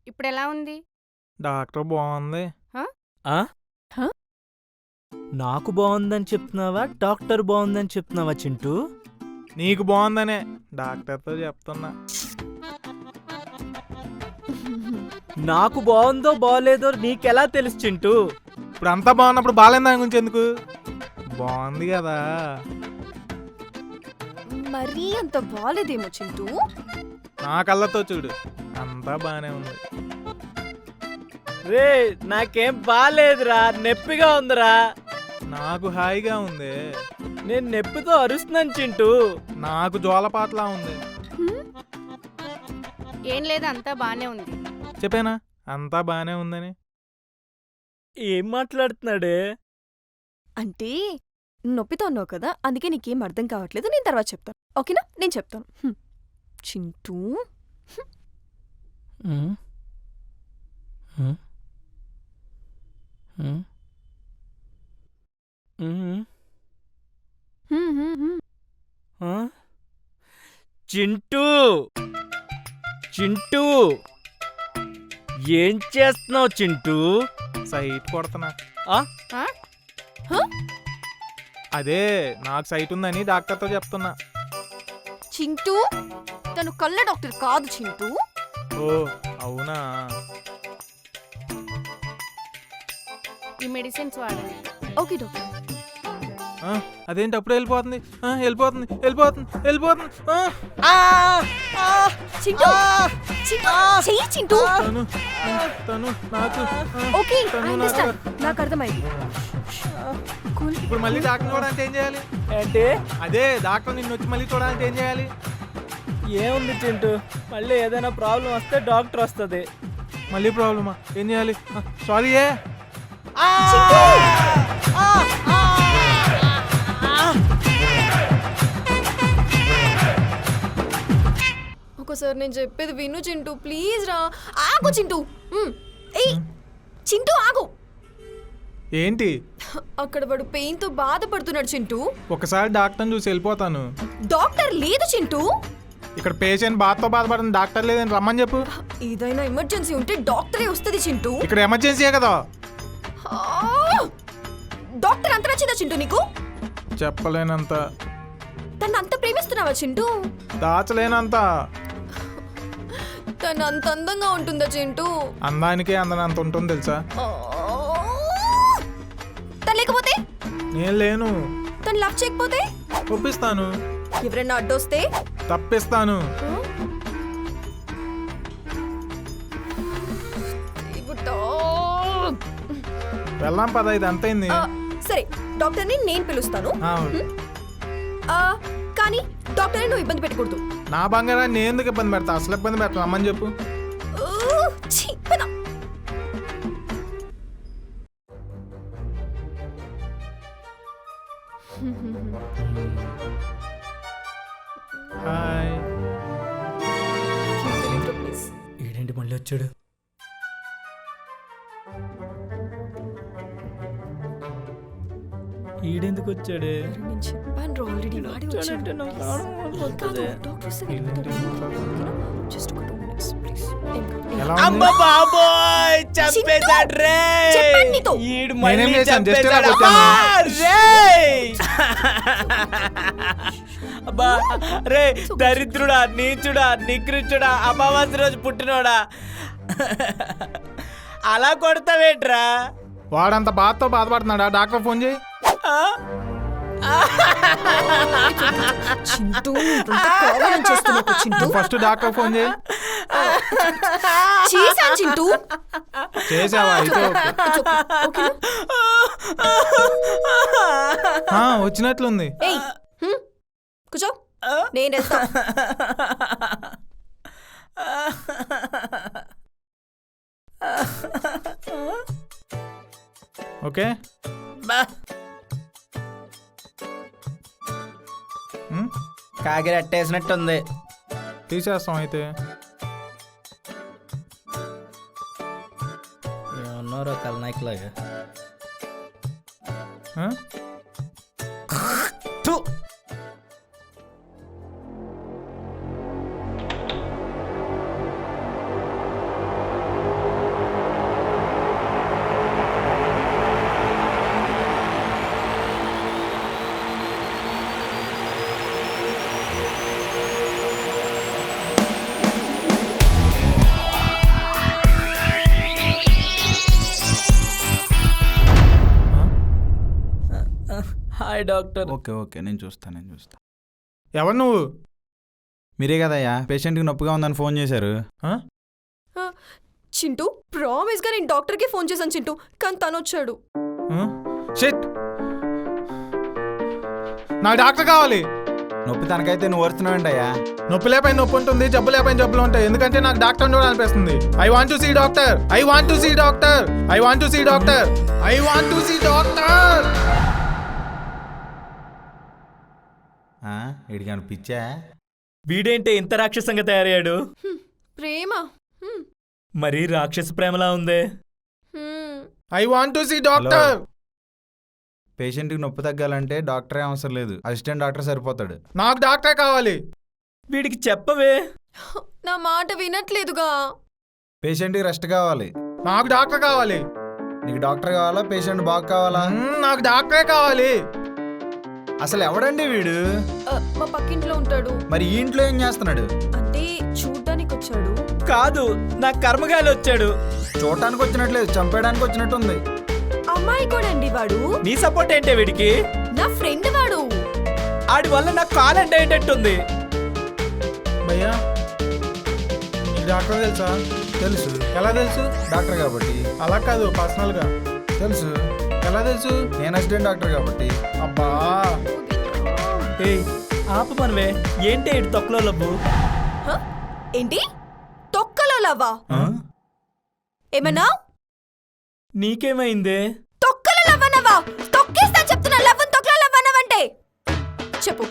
ఇప్పుడు ఎలా ఉంది? డాక్టర్ బాగుంది. ఆ? హ? నాకు బాగుందని చెప్తున్నావా డాక్టర్ బాగుందని చెప్తున్నావా చింటూ? నీకు బాగుందనే డాక్టర్తో చెప్తున్నా. నాకు బాగుందో బాగోలేదో నీకెలా తెలుసు చింటూ? ఇప్పుడు అంతా బాగున్నప్పుడు బాగాలేదు దాని గురించి ఎందుకు? బాగుంది కదా. మరీ అంత బాలేదేమో చింటూ. నా కళ్ళతో చూడు అంతా బాగానే ఉంది. రే నాకేం బాలేదురా, నొప్పిగా ఉందిరా. నాకు హాయిగా ఉంది. నేను నొప్పితో అరుస్తున్నాను చింటూ. నాకు జోలపాట్లా ఉంది. ఏం లేదు, అంతా బానే ఉంది. చెప్పానా అంతా బాగానే ఉందని? ఏం మాట్లాడుతున్నాడే? అంటే నొప్పితో ఉన్నావు కదా, అందుకే నీకేం అర్థం కావట్లేదు. నేను తర్వాత చెప్తాను, ఓకేనా? నేను చెప్తాను. చింటూ, చింటూ, చింటూ ఏం చేస్తున్నావు చింటూ? సైట్ కొడుతున్నా. ఆ? అదే నాకు సైట్ ఉందని డాక్టర్తో చెప్తున్నా. చింటూ, తను కళ్ళ డాక్టర్ కాదు చింటూ. ఓ అవునా? ఈ మెడిసిన్స్ వాడండి. Okay doctor. అదేంటి అప్పుడు వెళ్ళిపోతుంది? వెళ్ళిపోతుంది వెళ్ళిపోతుంది వెళ్ళిపోతుంది. చింటూ, చింటూ, చెయ్యి చింటూ. తను తను నాకు ఓకే, తను I understand. నాకు అర్థమైంది. కూల్. ఇప్పుడు మళ్ళీ డాక్టర్ చూడాలంటే ఏం చేయాలి? ఏంటి? అదే డాక్టర్ నిన్ను వచ్చి మళ్ళీ చూడాలంటే ఏం చేయాలి? ఏముంది చింటూ, మళ్ళీ ఏదైనా ప్రాబ్లం వస్తే డాక్టర్ వస్తుంది. మళ్ళీ ప్రాబ్లమా? ఏం చేయాలి? సారీ ఏ ఒకసారి నేను చెప్పేది విను చింటూ, ప్లీజ్ రా. ఆగు చింటూ. ఏయ్ చింటూ ఆగు. ఏంటి? అక్కడ వాడు పెయిన్ తో బాధపడుతున్నాడు చింటూ. ఒకసారి డాక్టర్ని చూసి వెళ్ళిపోతాను. డాక్టర్ లేదు చింటూ. ఇక్కడ పేషెంట్ బాధతో బాధపడుతుంది, డాక్టర్ లేదని రమ్మని చెప్పు. ఏదైనా ఎమర్జెన్సీ ఉంటే డాక్టరే వస్తుంది చింటూ. ఇక్కడ ఎమర్జెన్సీయే కదా. డాక్టర్ అంత నచ్చిందా చింటూ నీకు? చెప్పలేనంత, తను అంత ప్రేమిస్తున్నావా చింటూ? దాచలేనంత. తను అంత అందంగా ఉంటుందా చింటూ? అందానికే అందనంత ఉంటుంది తెలుసా? తను లేకపోతే? నేను లేను. తను లవ్ చేయకపోతే? ఒప్పిస్తాను. ఎవరైనా అడ్డొస్తే? తప్పిస్తాను. వెళ్ళాం పద, ఇది అంతైంది. సరే, డాక్టర్ని నేను పిలుస్తాను. కానీ డాక్టర్ని నువ్వు ఇబ్బంది పెట్టకూడదు. నా బంగారాన్ని నేను ఎందుకు ఇబ్బంది పెడతా? అసలు ఇబ్బంది పెడతా, రమ్మని చెప్పు. ఛీ, పద. హాయ్. ప్లీజ్. ఏంటి మళ్ళీ వచ్చాడు? ఈడెందుకు వచ్చాడే? నేను చెప్పాను ఆల్రెడీ, వాడి వచ్చాడు. కాదు, డాక్టర్ వస్తే వెళ్ళిపోతాడు. జస్ట్ ఒక 2 minutes ప్లీజ్. ఎలా అమ్మ ఉంది? బాబోయ్, చంపేశాడు రే. చెప్పండి నీతో. ఈడు నేనేం మళ్ళీ చేశాను? జస్ట్ ఇలా చంపేశాడు. కొట్టాను. రేయ్. అబ్బా రే, దరిద్రుడా, నీచుడా, నికృష్టుడా, అమావాస్య రోజు పుట్టినోడా, అలా కొడతావేట్రా? వాడంత బాధతో బాధపడుతున్నాడా? డాక్టర్ ఫోన్ చేయి. చింటూ, ఇంత కావాలని చేస్తున్నావు చింటూ. ఫస్ట్ డాక్టర్ ఫోన్ చేయి. చేశాను చింటూ. చేసావా? అయితే ఓకే. ఓకేనా? వచ్చినట్లుంది. ఏయ్, కూర్చో, నేను వెళ్తా. ఓకే. కాగిరి అట్టేసినట్టుంది. తీసేస్తాం అయితే. ఏమన్నారో కల్నాయకులాగా. Hi doctor. ఓకే ఓకే నేను చూస్తా. ఎవరు నువ్వు? మీరే కదయ్యా పేషెంట్కి నొప్పిగా ఉందని ఫోన్ చేశారు. చింటూ ప్రామిస్ గా నేను డాక్టర్కి ఫోన్ చేశాను చింటూ, కానీ తను వచ్చాడు. షిట్, నాకు డాక్టర్ కావాలి. నొప్పి తనకైతే నువ్వు వరుస్తున్నావేంటయ్యా? నొప్పి లేపై నొప్పి ఉంటుంది, జబ్బు లేపై జబ్బులు ఉంటాయి. ఎందుకంటే నాకు డాక్టర్ చూడాలనిపిస్తుంది. I want to see doctor, I want to see doctor, I want to see doctor, I want to see doctor. వీడికి పిచ్చా? వీడేంటే ఇంత రాక్షసంగా తయారయ్యాడు? ప్రేమ. మరి రాక్షస ప్రేమలా ఉందే. I want to see doctor. పేషెంట్కి నొప్పి తగ్గాలంటే డాక్టరే అవసరం లేదు, అసిస్టెంట్ డాక్టర్ సరిపోతాడు. నాకు డాక్టర్ కావాలి. వీడికి చెప్పవే. నా మాట వినట్లేదుగా. పేషెంట్కి రెస్ట్ కావాలి. నాకు డాక్టర్ కావాలి. నీకు డాక్టర్ కావాలా పేషెంట్ బాగా కావాలా? నాకు డాక్టరే కావాలి. అసలు ఎవడండి వీడు? మా పక్కింట్లో ఉంటాడు. మరి ఈ ఇంట్లో ఏం చేస్తున్నాడు? అంటే చూడ్డానికి వచ్చాడు. కాదు, నా కర్మగాలి వచ్చాడు. చూడటానికి వచ్చినట్లేదు, చంపేయడానికి వచ్చినట్టుంది. అమ్మాయి కూడా అండి వాడు. నీ సపోర్ట్ ఏంటే వీడికి? నా ఫ్రెండ్ వాడు. ఆడి వల్ల నాకు కాలంటే అయ్యేటట్టుంది. భయ్యా ఈ డాక్టర్ తెలుసా? తెలుసు. ఎలా తెలుసు? డాక్టర్ కాబట్టి. అలా కాదు, పర్సనల్ గా తెలుసు. ఎలా తెలుసు? నేను అసిస్టెంట్ డాక్టర్ కాబట్టి. అబ్బా ఏయ్ ఆపమనవే. ఏంటే ఇటు తొక్కలో లబ్బు? ఏంటి తొక్కలో లవ్వా? ఏమన్నా? నీకేమైందే? తొక్కలో లవ్వనవా? తొక్కేస్తా చెప్తున్నా. లవ్వన్ తొక్కలో లవ్వనవంటే చెప్పు.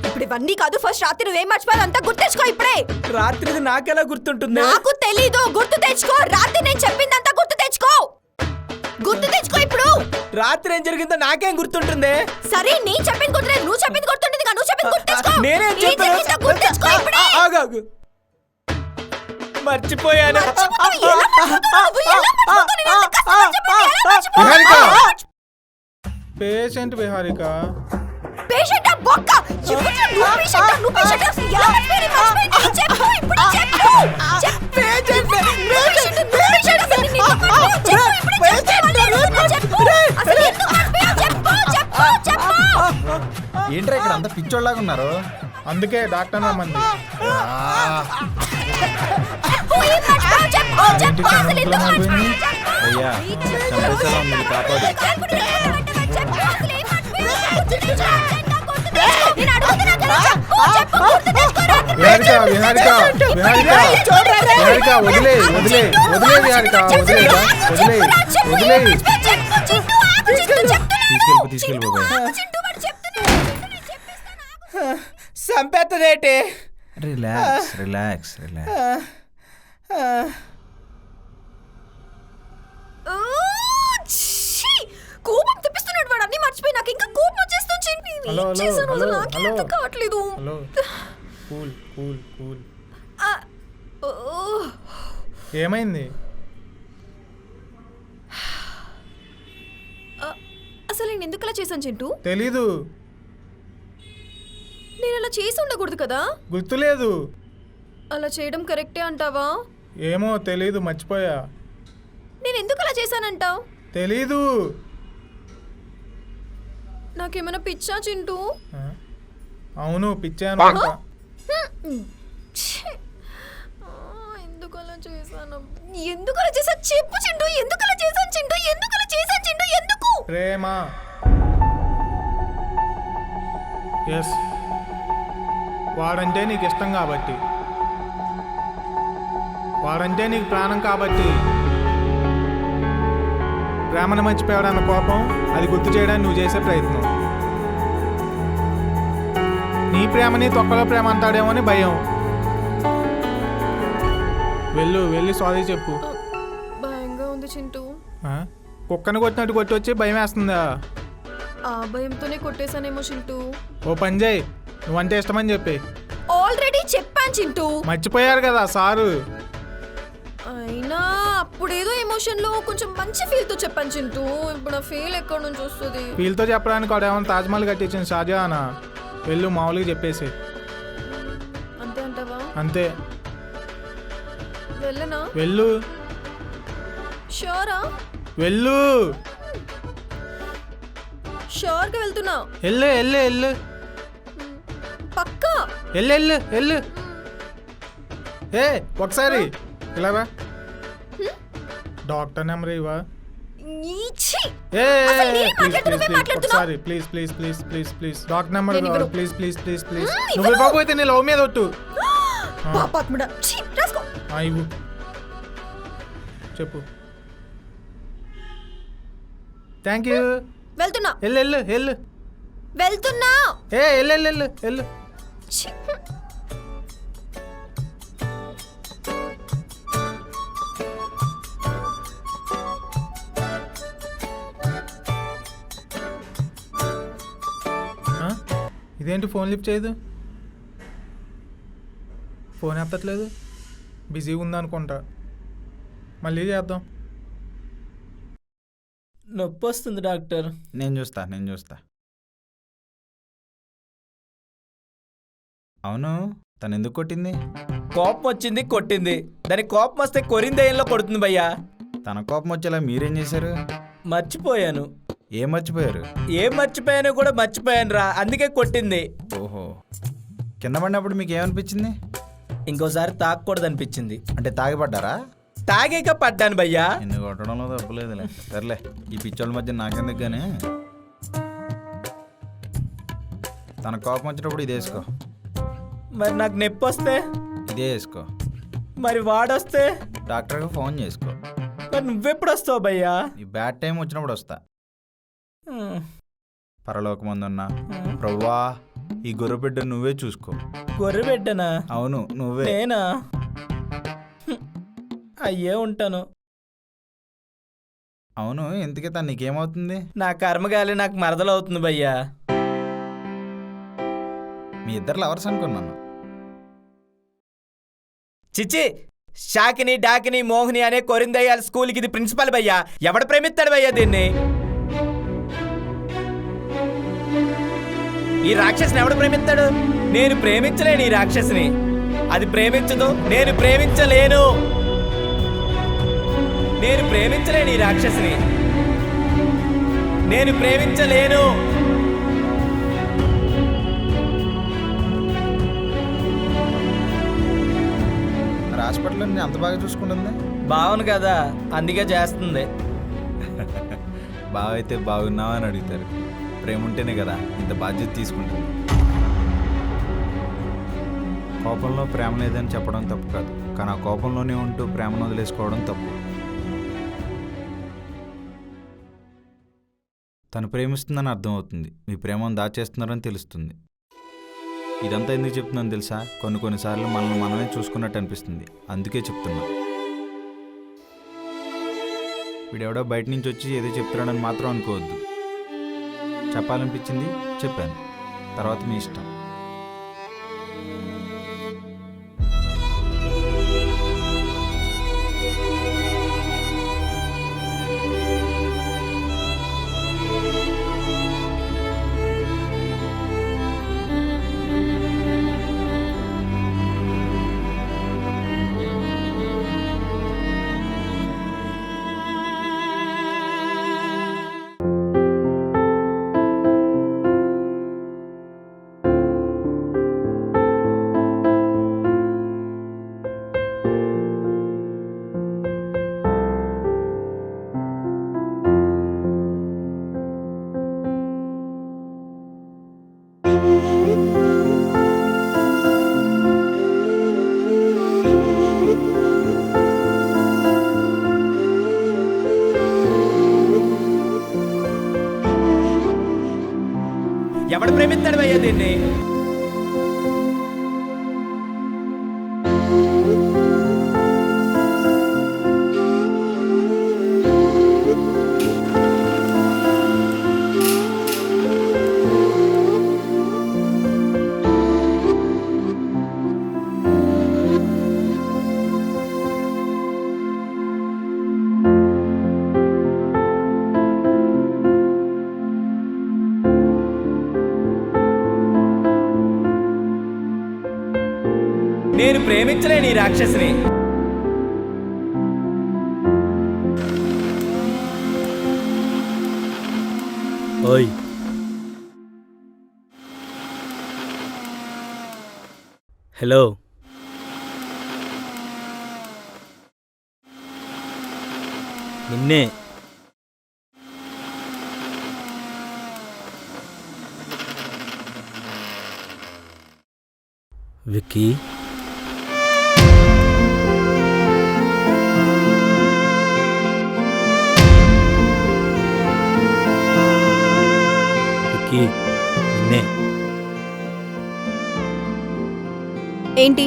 ఇప్పుడు ఇవన్నీ కాదు, ఫస్ట్ రాత్రి నువ్వేం మర్చిపోయావు అంతా గుర్తెచ్చుకో ఇప్పుడే. రాత్రిది నాకెలా గుర్తుంటుంది? నాకు తెలీదు, గుర్తు తెచ్చుకో. రాత్రి నేను చెప్పిందంతా గుర్తు తెచ్చుకో. గుర్తు తెచ్చుకో ఇప్పుడు. రాత్రి ఏం జరిగిందో నాకేం గుర్తుంటుంది? సరే నేను చెప్పింది గుర్తులేదు, నువ్వు చెప్పింది గుర్తుంటుంది. నువ్వు చెప్పింది గుర్తు తెచ్చుకో. నేనేం ఏం జరిగిందో గుర్తు తెచ్చుకో ఇప్పుడే. ఆగాగు, మర్చిపోయాను. విహారిక, పేషెంట్ విహారిక. పేషెంట్ బొక్క. చెప్పు నువ్వు పేషెంట్, నువ్వు పేషెంట్. అసలు ఎలా మర్చిపోయావు? మర్చిపోయావు చెప్పు ఇప్పుడు చెప్పు. పేషెంట్ పేషెంట్ అసలు నీ చెప్పు ఇప్పుడు చెప్పు. అసలు ఎందుకు మర్చిపోయావు చెప్పు చెప్పు చెప్పు. ఏంట్రా ఇక్కడ అంతా పిచ్చోళ్ళలాగా ఉన్నారు? అందుకే డాక్టర్ నమ్మంది. అయ్యా చంపేసేలా ఉంది, కాపాడు. విహారిక విహారిక విహారిక విహారిక వదిలే వదిలే వదిలే విహారిక వదిలే వదిలే వదిలే. తీసుకెళ్ళిపో బాబాయ్. సంపేతదేటే. Relax relax relax. కోపం తెప్పిస్తున్నాడు వాడు. అన్ని మర్చిపోయి నాకు ఇంకా కోపం వచ్చేస్తుంది. హలో హలో హలో హలో కావట్లేదు. Hello cool cool cool. ఏమైంది? అసలు నేను ఎందుకు అలా చేశాను చింటూ? తెలీదు. నేను అలా చేసి ఉండకూడదు కదా. గుర్తులేదు. అలా చేయడం కరెక్టే అంటావా? ఏమో తెలీదు, మర్చిపోయా. నేను ఎందుకు అలా చేశానంటావు? తెలీదు. నాకేమైనా పిచ్చా చింటూ? అవును పిచ్చాను. ఎందుకు అలా చేశాను? ఎందుకు అలా చేశా చెప్పు చింటూ. ఎందుకు అలా చేశాను చింటూ? ఎందుకు అలా చేశాను చింటూ? ఎందుకు? ప్రేమ. ఎస్, వాడంటే నీకు ఇష్టం కాబట్టి, వాడంటే నీకు ప్రాణం కాబట్టి. ప్రేమను మర్చిపోయాడన్న కోపం, అది గుర్తు చేయడానికి నువ్వు చేసే ప్రయత్నం. నీ ప్రేమని తొక్కలో ప్రేమ అంటాడేమో అని భయం. వెళ్ళి సారీ చెప్పు. భయంగా ఉంది చింటూ. కుక్కను కొట్టినట్టు కొట్టి వచ్చి భయం వేస్తుందా? ఆ భయంతోనే కొట్టేశానేమో చింటూ. ఓ పని చేయి, నువ్వంటే ఇష్టమని చెప్పి. ఆల్రెడీ చెప్పాను చింటూ. మర్చిపోయారు కదా సారు. అయినా అప్పుడేదో ఎమోషన్ లో కొంచెం మంచి ఫీల్ తో చెప్పాను చింటూ. ఇప్పుడు ఆ ఫీల్ ఎక్కడి నుంచి వస్తుంది? ఫీల్తో చెప్పడానికి వాడు ఏమైనా తాజ్మహల్ కట్టించిన షాజహానా? వెళ్ళు మామూలుగా చెప్పేసి. అంతే అంటావా? అంతే. వెళ్ళనా? వెళ్ళు. షూరా? వెళ్ళు. షూర్గా వెళ్తున్నా. వెళ్ళు వెళ్ళు వెళ్ళు పక్కా. వెళ్ళు వెళ్ళు వెళ్ళు. ఏ ఒకసారి ఇలావా డాక్టర్ నెంబర్ ఇవా. ఈఛీ! ఏ అసలు నేనే మాట్లాడుతున్నా, నువ్వే మాట్లాడుతున్నావు. ఒకసారి please please please please please doctor number నేను ఇవ్వను. Please please please please. ఇవ్వను. నువ్వు ఇవ్వకపోతే నీ లవ్ మీద ఒట్టు. పాపాత్ముడా. ఛీ, రాసుకో. ఇవ్వు చెప్పు. Thank you. వెళ్తున్నా. వెళ్ళు వెళ్ళు వెళ్ళు. వెళ్తున్నా. ఏ వెళ్ళు వెళ్ళు వెళ్ళు వెళ్ళు. ఛీ! ఇదేంటి ఫోన్ లిఫ్ట్ చేయదు? ఫోన్ ఎత్తట్లేదు. బిజీ ఉందనుకుంటా. మళ్ళీ చేద్దాం. నొప్పి వస్తుంది డాక్టర్. నేను చూస్తా. అవును, తను ఎందుకు కొట్టింది? కోపం వచ్చింది, కొట్టింది. దానికి కోపం వస్తే కొరిందేయంలో కొడుతుంది భయ్యా. తన కోపం వచ్చేలా మీరేం చేశారు? మర్చిపోయాను. ఏం మర్చిపోయారు? ఏం మర్చిపోయానో కూడా మర్చిపోయాను రా, అందుకే కొట్టింది. ఓహో, కింద పడినప్పుడు మీకు ఏమనిపించింది? ఇంకోసారి తాగకూడదు అనిపించింది. అంటే తాగిపడ్డారా? తాగాక పడ్డాను భయ్యా. నిన్ను కొట్టడంలో తప్పలేదులే. సర్లే, ఈ పిచ్చోళ్ళ మధ్య నాకెందుకు కానీ తన కోపం వచ్చినప్పుడు ఇదే వేసుకో. మరి నాకు నొప్పి వస్తే? ఇదే వేసుకో. మరి వాడొస్తే? డాక్టర్కి ఫోన్ చేసుకో. మరి నువ్వెప్పుడు వస్తావు భయ్యా? ఈ బ్యాడ్ టైం వచ్చినప్పుడు వస్తా. పరలోకమందున్నా ప్రవ్వా, ఈ గొర్రెబిడ్డ నువ్వే చూసుకో. గొర్రె బిడ్డనా? అవును, నువ్వే. నేనా? అయ్యే ఉంటాను. అవును, ఇంతకీ తను నీకేమవుతుంది? నా కర్మగాలి నాకు మరదలవుతుంది భయ్యా. మీ ఇద్దరు లవర్స్ అనుకున్నాను. చిచి, షాకిని డాకిని మోహిని అనే కొరిందయ్యాల స్కూల్కి ఇది ప్రిన్సిపల్ భయ్యా. ఎవడు ప్రేమిస్తాడు భయ్యా దీన్ని? ఈ రాక్షసిని ఎవడు ప్రేమిస్తాడు? నేను ప్రేమించలేను ఈ రాక్షసిని. అది ప్రేమించదు, నేను ప్రేమించలేను. నేను ప్రేమించలేను ఈ రాక్షసిని. నేను ప్రేమించలేను. హాస్పిటల్లో నేను అంత బాగా చూసుకుంటుంది. బావును కదా, అందుకే చేస్తుంది. బావైతే బాగున్నావా అని అడుగుతారు. ప్రేమ ఉంటేనే కదా ఇంత బాధ్యత తీసుకుంటుంది. కోపంలో ప్రేమ లేదని చెప్పడం తప్పు కాదు, కానీ ఆ కోపంలోనే ఉంటూ ప్రేమను వదిలేసుకోవడం తప్పు. తను ప్రేమిస్తుందని అర్థమవుతుంది, మీ ప్రేమను దాచేస్తున్నారని తెలుస్తుంది. ఇదంతా ఎందుకు చెప్తున్నాను తెలుసా? కొన్నిసార్లు మనల్ని మనమే చూసుకున్నట్టు అనిపిస్తుంది, అందుకే చెప్తున్నా. వీడెవడో బయట నుంచి వచ్చి ఏదో చెప్తున్నాడని మాత్రం అనుకోవద్దు. చెప్పాలనిపించింది చెప్పాను, తర్వాత మీ ఇష్టం. ఎవడు ప్రేమిస్తాడు భయ్యా దీన్ని? నేను ప్రేమించలేను ఈ రాక్షసిని. ఓయ్, హలో. నిన్నే. విక్కీ. విక్కీ నిన్నే. ఏంటి?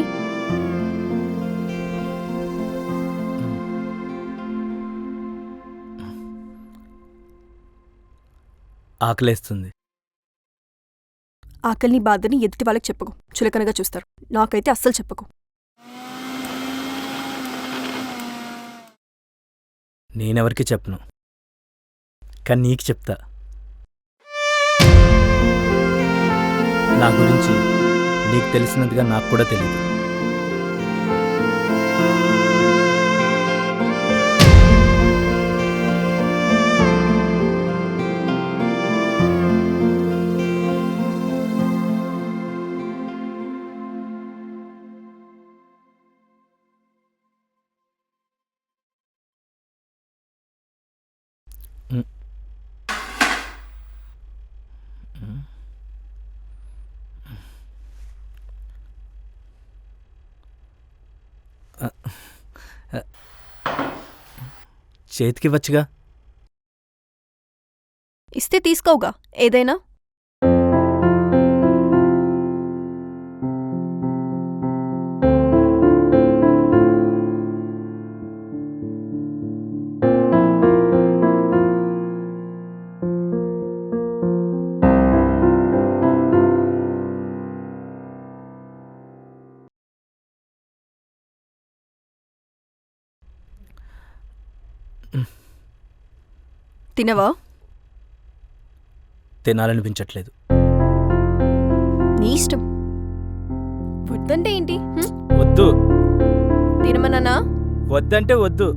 ఆకలేస్తుంది. ఆకలిని బాధని ఎదుటి వాళ్ళకి చెప్పకు, చులకనగా చూస్తారు. నాకైతే అస్సలు చెప్పకు. నేనెవరికి చెప్పను, కానీ నీకు చెప్తా. నా గురించి నీకు తెలిసినంతగా నాకు కూడా తెలియదు. చేతికివ్వచ్చుగా. ఇస్తే తీసుకోవుగా ఏదైనా. తినవా? తినాలనిపించట్లేదు. నీ ఇష్టం. వద్దంటే ఏంటి? వద్దు. తినమన్నానా? వద్దంటే వద్దు.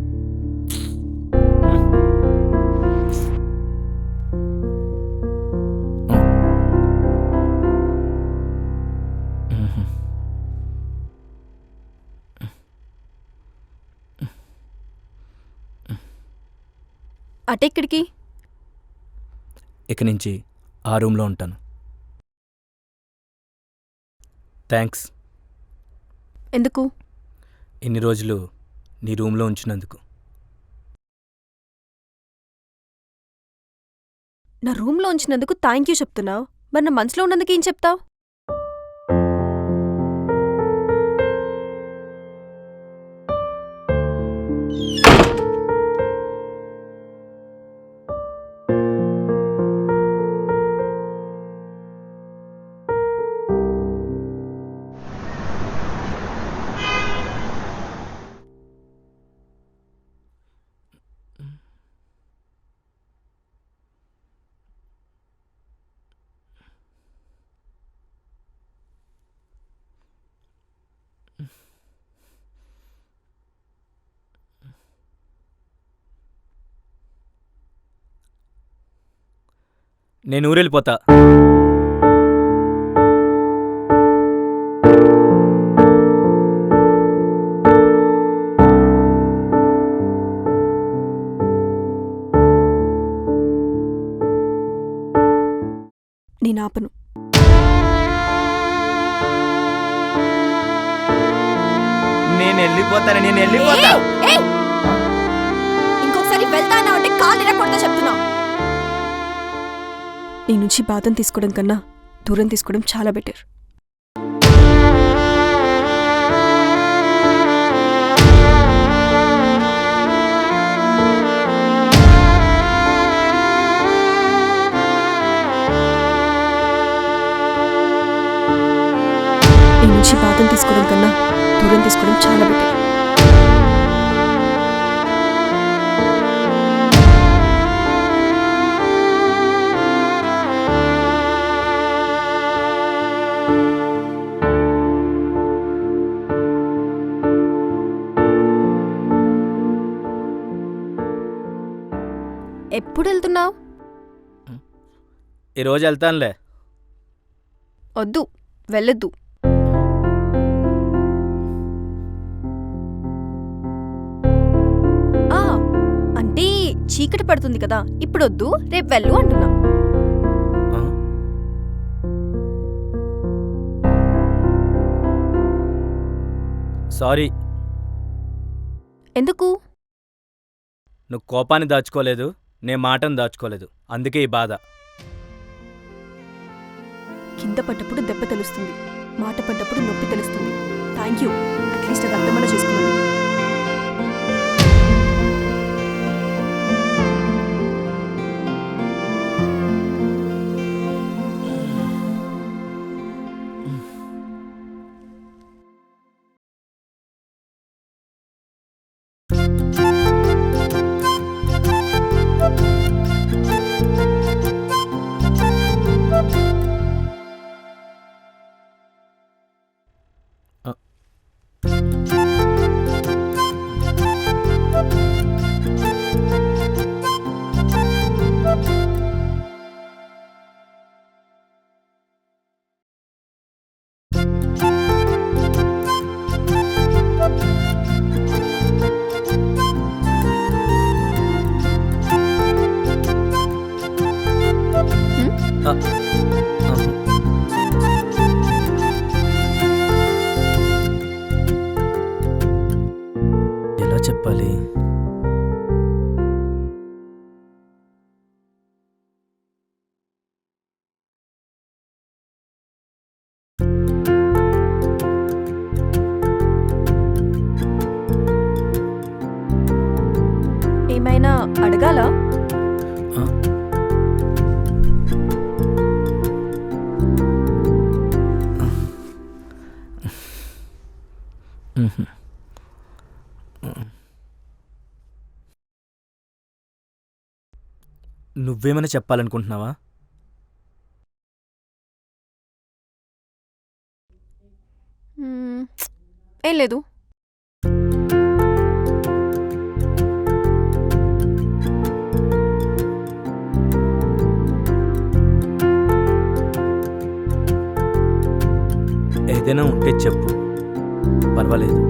అటెక్కడికి? ఇక నుంచి ఆ రూమ్లో ఉంటాను. థ్యాంక్స్. ఎందుకు? ఇన్ని రోజులు నీ రూమ్లో ఉంచినందుకు. నా రూమ్లో ఉంచినందుకు థ్యాంక్ యూ చెప్తున్నావు, మరి నా మనసులో ఉన్నందుకు ఏం చెప్తావు? నేను ఊరెళ్ళిపోతా. నేను ఆపను. నేను వెళ్ళిపోతా. ఇంకొకసారి వెళ్తానా అంటే కాలు ఇరగొడతా చెప్తున్నా. నీ నుంచి బాధను తీసుకోవడం కన్నా దూరం తీసుకోవడం చాలా బెటర్. నీ నుంచి బాధను తీసుకోవడం కన్నా దూరం తీసుకోవడం చాలా బెటర్. ఎప్పుడు వెళ్తున్నావు? ఈరోజు వెళ్తానులే. వద్దు, వెళ్ళొద్దు. చీకటి పడుతుంది కదా ఇప్పుడొద్దు రేపు వెళ్ళు అంటున్నా. ఆ? సారీ, ఎందుకు? నువ్వు కోపాన్ని దాచుకోలేదు, నేను మాటను దాచుకోలేదు, అందుకే ఈ బాధ. కింద పడ్డప్పుడు దెబ్బ తెలుస్తుంది, మాట పడ్డప్పుడు నొప్పి తెలుస్తుంది. థ్యాంక్ యూ, అట్లీస్ట్ అది అర్థమన్నా చేసుకున్నాను. ఎలా చెప్పాలి? ఏమైనా అడగాలా? ఆ? మ్హూ. నువ్వేమైనా చెప్పాలనుకుంటున్నావా? ఏం లేదు. ఏదైనా ఉంటే చెప్పు, పర్వాలేదు.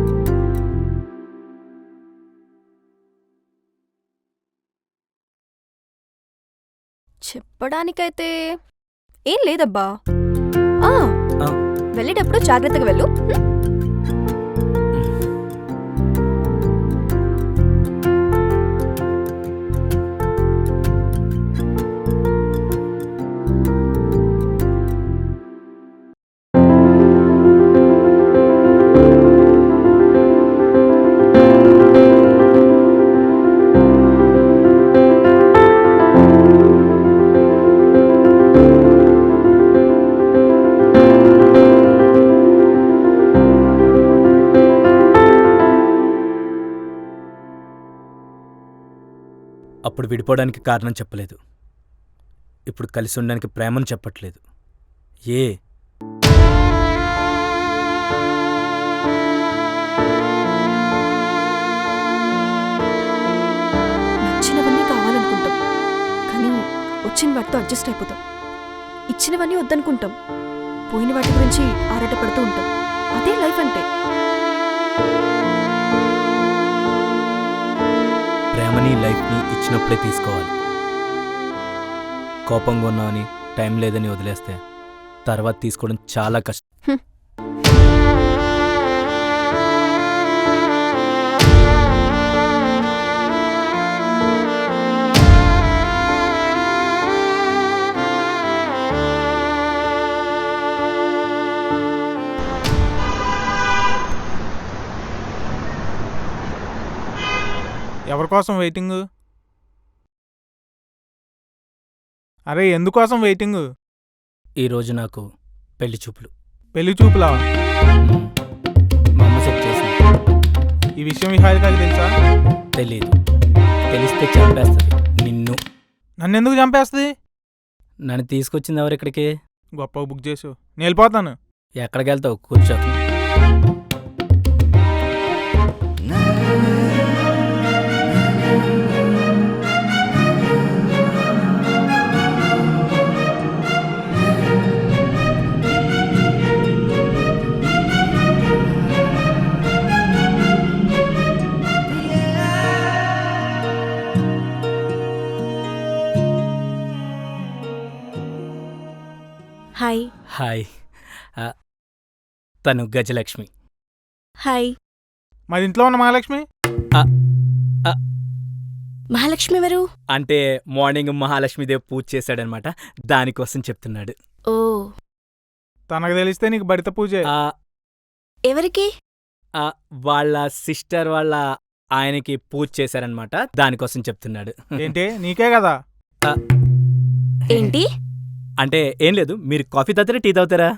చెప్పడానికైతే ఏం లేదబ్బా. ఆ, ఆ. వెళ్ళేటప్పుడు జాగ్రత్తగా వెళ్ళు. అప్పుడు విడిపోవడానికి కారణం చెప్పలేదు, ఇప్పుడు కలిసి ఉండడానికి ప్రేమను చెప్పట్లేదు. ఏ నచ్చినవన్నీ కావాలనుకుంటాం, కానీ వచ్చిన వాటితో అడ్జస్ట్ అయిపోతాం. ఇచ్చినవన్నీ వద్దనుకుంటాం, పోయిన వాటి గురించి ఆరాటపడుతూ ఉంటాం. అదే లైఫ్ అంటే. ప్రేమని లైఫ్ని ఇచ్చినప్పుడే తీసుకోవాలి. కోపంగా ఉన్నా అని టైం లేదని వదిలేస్తే తర్వాత తీసుకోవడం చాలా కష్టం. ఎవరి కోసం వెయిటింగ్? అరే ఎందుకోసం వెయిటింగ్? ఈరోజు నాకు పెళ్లి చూపులు. పెళ్లి చూపులా? మా అమ్మ సెట్ చేసింది. ఈ విషయం విహారికకి తెలుసా? తెలీదు, తెలిస్తే చంపేస్తుంది నిన్ను. నన్ను ఎందుకు చంపేస్తుంది? నన్ను తీసుకొచ్చింది ఎవరు ఇక్కడికి? గొప్ప బుక్ చేసు, నేను వెళ్ళిపోతాను. ఎక్కడికి వెళ్తావు? కూర్చో. హాయ్. ఆ, తను గజలక్ష్మి. హాయ్. మరి ఇంట్లో ఉన్న మహాలక్ష్మి మహాలక్ష్మి ఎవరు? అంటే మార్నింగ్ మహాలక్ష్మీదేవి పూజ చేశాడనమాట, దానికోసం చెప్తున్నాడు. ఓ, తనకు తెలిస్తే నీకు బడిత పూజే. ఆ, ఎవరికి? ఆ, వాళ్ళ సిస్టర్ వాళ్ళ ఆయనకి పూజ చేశారనమాట, దానికోసం చెప్తున్నాడు. ఏంటి నీకే కదా? ఏంటి? అంటే ఏం లేదు, మీరు కాఫీ తాగుతారా టీ తాగుతారా?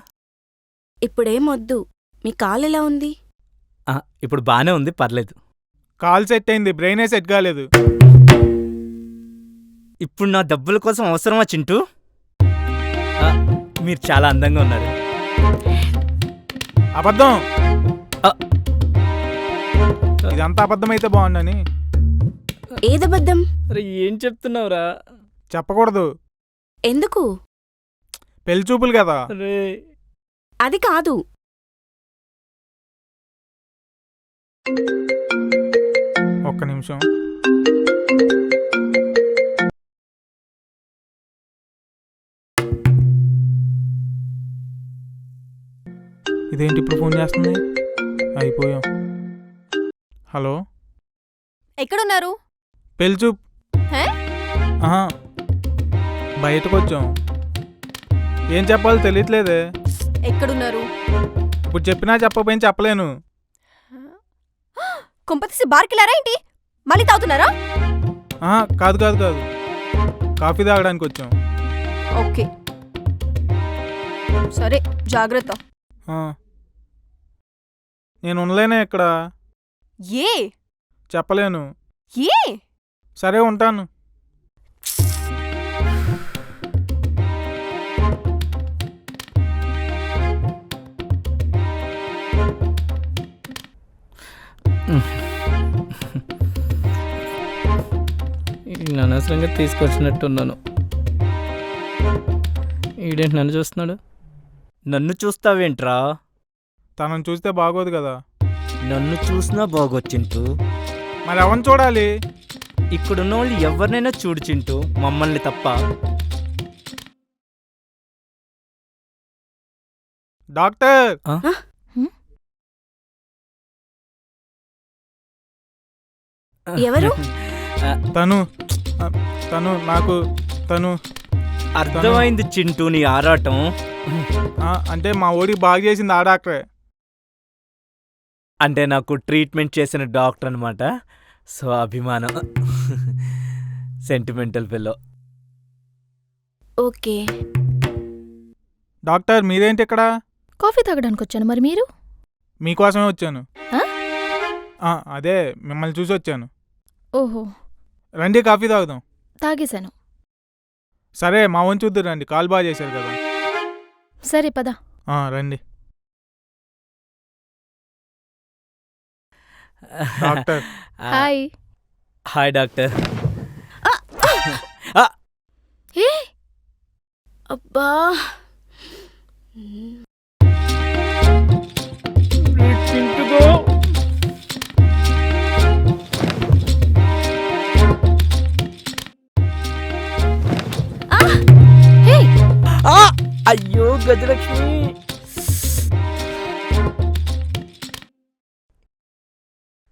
ఇప్పుడేం వద్దు. మీ కాలు ఎలా ఉంది? ఆ, ఇప్పుడు బానే ఉంది, పర్లేదు. కాల్ సెట్ అయింది, బ్రెయినే సెట్ కాలేదు. ఇప్పుడు నా డబ్బుల కోసం అవసరమా చింటూ? ఆ, మీరు చాలా అందంగా ఉన్నారు. అబద్ధం. ఆ. ఇదంతా అబద్ధమైతే బాగుండని. ఏదబద్ధం? అరే ఏం చెప్తున్నావురా? చెప్పకూడదు, ఎందుకు? పెళ్లి చూపులు కదా. అరే అది కాదు. ఒక్క నిమిషం. ఇదేంటి ఇప్పుడు ఫోన్ చేస్తుంది? అయిపోయాం. హలో, ఎక్కడున్నారు? పెళ్లి చూపు. హే? ఆహా, బయటకు వచ్చాం. ఏం చెప్పాలో తెలియట్లేదే. ఎక్కడున్నారు? ఇప్పుడు చెప్పినా చెప్పకపోయినా చెప్పలేను. కుంపతీసి బార్కిలారా ఏంటి? మళ్ళీ తాగుతున్నారా? ఆహా, కాదు కాదు కాదు, కాఫీ తాగడానికి వచ్చాం. ఓకే సరే, జాగ్రత్త. ఆ. నేను ఉండలేనే ఇక్కడ. ఏ చెప్పలేను. ఏ సరే ఉంటాను. నేను అనవసరంగా తీసుకొచ్చినట్టున్నాను. ఈడేంటి నన్ను చూస్తున్నాడు? నన్ను చూస్తావేంట్రా? తనను చూస్తే బాగోదు కదా. నన్ను చూసినా బాగొచ్చింటూ. మరి ఎవరిని చూడాలి? ఇక్కడున్న వాళ్ళు ఎవరినైనా చూడు చింటూ, మమ్మల్ని తప్ప. డాక్టర్. ఎవరు? తను తను నాకు తను అర్థమైంది చింటూ నీ ఆరాటం. అంటే మా ఊరికి బాగా చేసింది ఆ డాక్టరే. అంటే నాకు ట్రీట్మెంట్ చేసిన డాక్టర్ అనమాట. సో అభిమానం. Sentimental pillow. ఓకే. డాక్టర్ మీరేంటి ఇక్కడ? కాఫీ తాగడానికి వచ్చాను. మరి మీరు? మీకోసమే వచ్చాను. ఆ? అదే మిమ్మల్ని చూసి వచ్చాను. ఓహో, రండి కాఫీ తాగుదాం. తాగేశాను. సరే మా వంతు చూద్దు రండి, కాల్ బాగా చేశారు కదా. సరే పద. రండి. డాక్టర్. హాయ్. Hi doctor. ఏ అబ్బా, అయ్యో గజలక్ష్మి.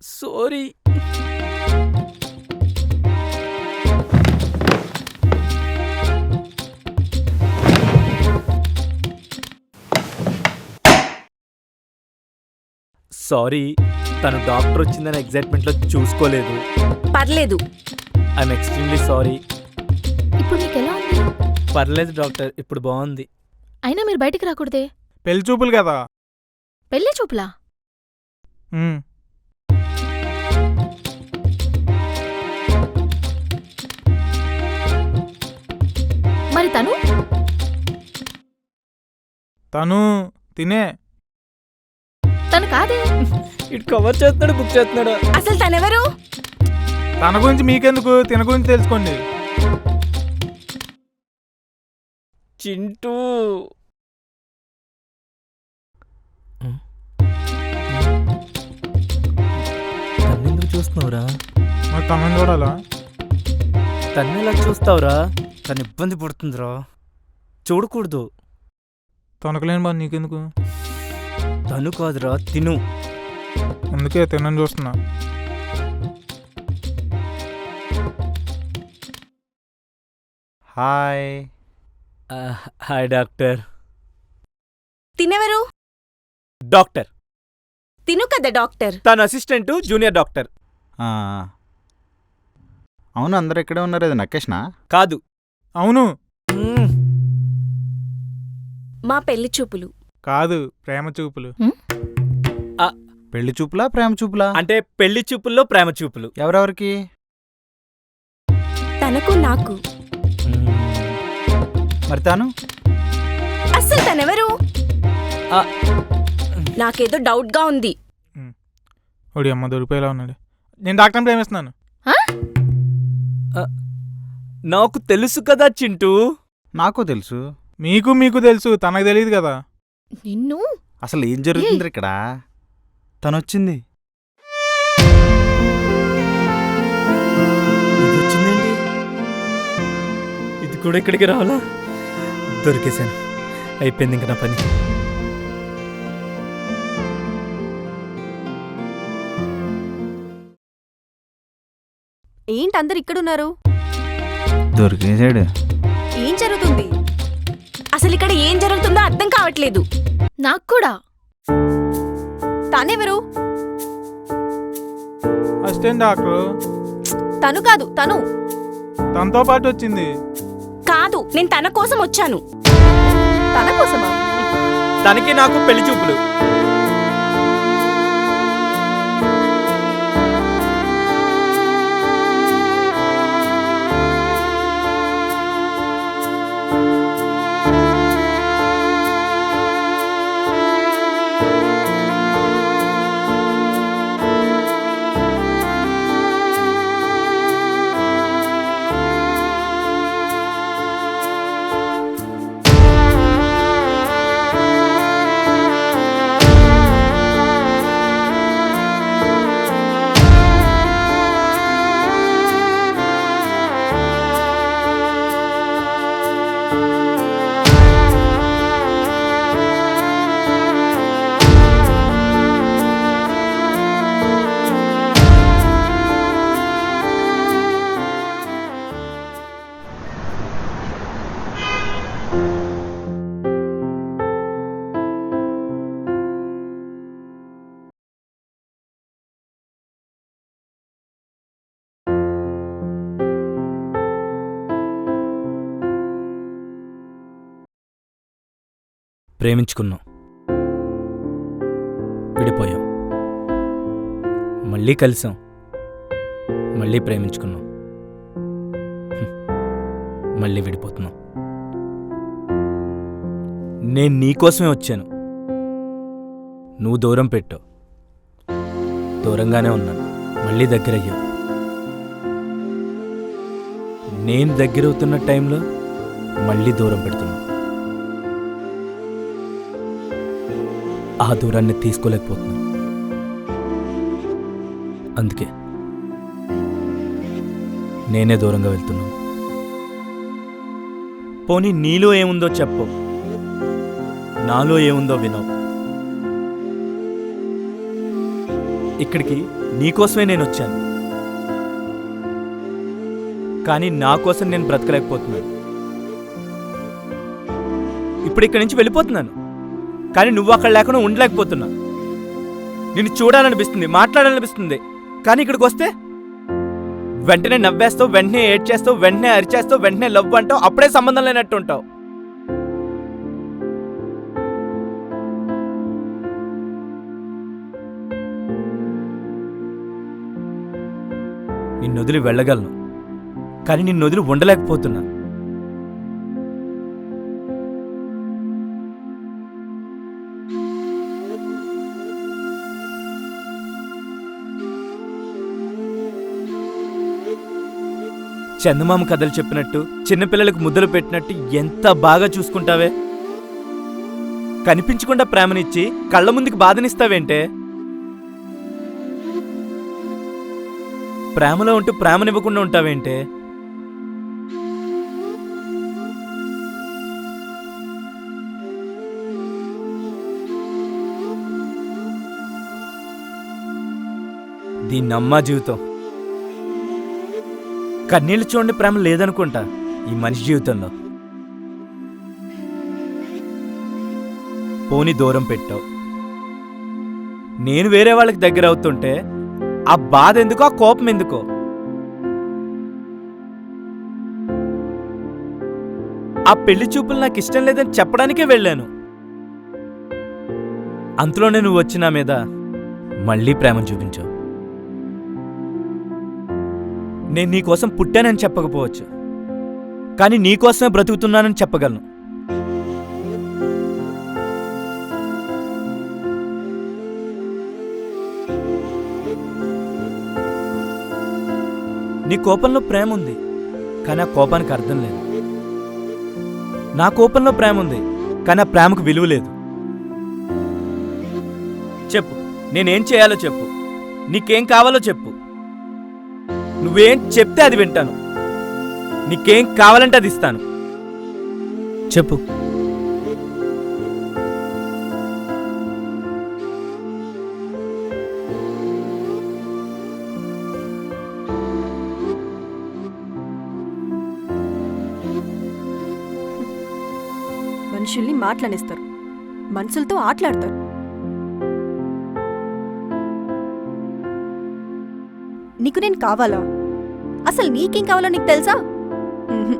సారీ. సారీ, తను డాక్టర్ వచ్చిందని ఎగ్జైట్మెంట్లో చూసుకోలేదు. పర్లేదు. I'm extremely sorry. ఇప్పుడు మీకు ఎలా ఉంది? పర్లేదు డాక్టర్, ఇప్పుడు బాగుంది. అయినా మీరు బయటికి రాకూడదే. పెళ్లి చూపులు కదా. పెళ్లి చూపులా? మరి తను? తను తినే. తను కాదే. ఇటు కవర్ చేస్తున్నాడు, బుక్ చేస్తున్నాడు. అసలు తనెవరు? తన గురించి మీకెందుకు, తిన గురించి తెలుసుకోండి. చింటూ. తన్నెందుకు చూస్తున్నావురా? మరి తనని చూడాలా? తన్నెలా చూస్తావురా? తను ఇబ్బంది పడుతుందిరా, చూడకూడదు. తొనకలేని బాధ నీకెందుకు? తను కాదురా తిను. అందుకే తినని చూస్తున్నా. హాయ్. Hi doctor. తినెవరు? డాక్టర్ తిను కదా డాక్టర్. తన అసిస్టెంట్ జూనియర్ డాక్టర్. ఆ, అవును అందరు ఇక్కడే ఉన్నారు. అది నకేష్నా? కాదు. అవును. మా పెళ్లి చూపులు. కాదు, ప్రేమ చూపులు. పెళ్లి చూపులా ప్రేమ చూపులా? అంటే పెళ్లి చూపుల్లో ప్రేమ చూపులు. ఎవరెవరికి? తనకు నాకు. మరి తాను? అస్సలు తనెవరు? ఆ. నాకేదో డౌట్ గా ఉంది. ఒడి అమ్మ దొరికిపోయేలా ఉన్నాడు. నేను డాక్టర్ని ప్రేమిస్తున్నాను. నాకు తెలుసు కదా చింటూ. నాకు తెలుసు. మీకు తెలుసు, తనకు తెలియదు కదా. నిన్ను అసలు ఏం జరుగుతుంది ఇక్కడ? తనొచ్చింది. ఇది వచ్చిందేంటి? ఇది కూడా ఇక్కడికి రావాలా? దొరికేశాను. అయిపోయింది ఇంక నా పని. ఏంటి అందరు ఇక్కడున్నారు? దొరికేసాడు. ఏం జరుగుతుంది? అసలు ఇక్కడ ఏం జరుగుతుందో అర్థం కావట్లేదు. నాకు కూడా. తనెవరు? Assistant doctor. తను కాదు, తను. తనతో పాటు వచ్చింది. కాదు, నేను తన కోసం వచ్చాను. తన కోసమా? తనకి నాకు పెళ్లి చూపులు. ప్రేమించుకున్నాం, విడిపోయాం, మళ్ళీ కలిసాం, మళ్ళీ ప్రేమించుకున్నాం, మళ్ళీ విడిపోతున్నాం. నేను నీకోసమే వచ్చాను. నువ్వు దూరం పెట్టావు. దూరంగానే ఉన్నాను, మళ్ళీ దగ్గరయ్యావు. నేను దగ్గరవుతున్న టైంలో మళ్ళీ దూరం పెడుతున్నావు. ఆ దూరాన్ని తీసుకోలేకపోతున్నాను. అందుకే నేనే దూరంగా వెళ్తున్నాను. పోనీ నీలో ఏముందో చెప్పు, నాలో ఏముందో వినవు. ఇక్కడికి నీకోసమే నేను వచ్చాను, కానీ నా కోసం నేను బ్రతకలేకపోతున్నాను. ఇప్పుడు ఇక్కడి నుంచి వెళ్ళిపోతున్నాను, కానీ నువ్వు అక్కడ లేకుండా ఉండలేకపోతున్నా. నిన్ను చూడాలనిపిస్తుంది, మాట్లాడాలనిపిస్తుంది, కానీ ఇక్కడికి వస్తే వెంటనే నవ్వేస్తావు, వెంటనే ఏడ్చేస్తావు, వెంటనే అరిచేస్తావు, వెంటనే లవ్ అంటావు, అప్పుడే సంబంధం లేనట్టు ఉంటావు. నిన్ను వదిలి వెళ్ళగలను, కానీ నిన్ను వదిలి ఉండలేకపోతున్నా. చందమామ కథలు చెప్పినట్టు, చిన్నపిల్లలకు ముద్దలు పెట్టినట్టు ఎంత బాగా చూసుకుంటావే. కనిపించకుండా ప్రేమనిచ్చి కళ్ళ ముందుకు బాధనిస్తావేంటే? ప్రేమలో ఉంటూ ప్రేమనివ్వకుండా ఉంటావేంటే? దీన్నమ్మా జీవితం. కన్నీళ్ళు చూడండి ప్రేమ లేదనుకుంటా ఈ మనిషి జీవితంలో. పోని దూరం పెట్టావు, నేను వేరే వాళ్ళకి దగ్గర అవుతుంటే ఆ బాధ ఎందుకో, ఆ కోపం ఎందుకో. ఆ పెళ్లి చూపులు నాకు ఇష్టం లేదని చెప్పడానికే వెళ్ళాను. అంతలోనే నువ్వు వచ్చి నా మీద మళ్ళీ ప్రేమను చూపించావు. నేను నీకోసం పుట్టానని చెప్పకపోవచ్చు, కానీ నీకోసమే బ్రతుకుతున్నానని చెప్పగలను. నీ కోపంలో ప్రేమ ఉంది, కానీ ఆ కోపానికి అర్థం లేదు. నా కోపంలో ప్రేమ ఉంది, కానీ ఆ ప్రేమకు విలువ లేదు. చెప్పు, నేనేం చేయాలో చెప్పు. నీకేం కావాలో చెప్పు. నువ్వేం చెప్తే అది వింటాను. నీకేం కావాలంటే అది ఇస్తాను. చెప్పు. మనుషుల్ని మాట్లాడేస్తారు, మనసులతో ఆటలాడతారు. నీకు నేను కావాలా? అసలు నీకేం కావాలో నీకు తెలుసా? ఉహుం.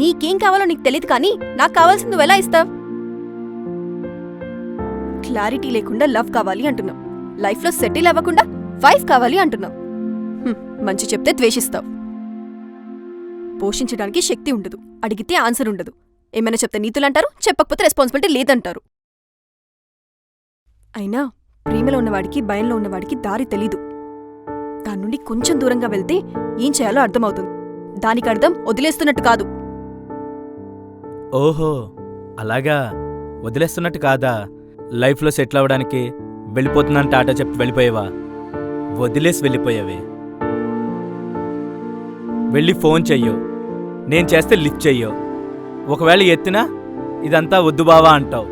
నీకేం కావాలో నీకు తెలియదు, కానీ నాకు కావాల్సింది నువ్వు ఎలా ఇస్తావు? క్లారిటీ లేకుండా లవ్ కావాలి అంటున్నావు, లైఫ్లో సెటిల్ అవ్వకుండా వైఫ్ కావాలి అంటున్నావు. మంచి చెప్తే ద్వేషిస్తావు, పోషించడానికి శక్తి ఉండదు, అడిగితే ఆన్సర్ ఉండదు. ఏమైనా చెప్తే నీతులంటారు, చెప్పకపోతే రెస్పాన్సిబిలిటీ లేదంటారు. అయినా ప్రేమలో ఉన్నవాడికి భయంలో ఉన్నవాడికి దారి తెలీదు. దాని నుండి కొంచెం దూరంగా వెళ్తే ఏం చేయాలో అర్థమవుతుంది. దానికి అర్థం వదిలేస్తున్నట్టు కాదు. ఓహో, అలాగా. వదిలేస్తున్నట్టు కాదా? లైఫ్లో సెటిల్ అవ్వడానికి వెళ్ళిపోతున్నాను టాటా చెప్పి వెళ్ళిపోయావా? వదిలేసి వెళ్ళిపోయావే. వెళ్ళి ఫోన్ చెయ్యో, నేను చేస్తే లిఫ్ట్ చెయ్యో. ఒకవేళ ఎత్తినా ఇదంతా వద్దు బావా అంటావు.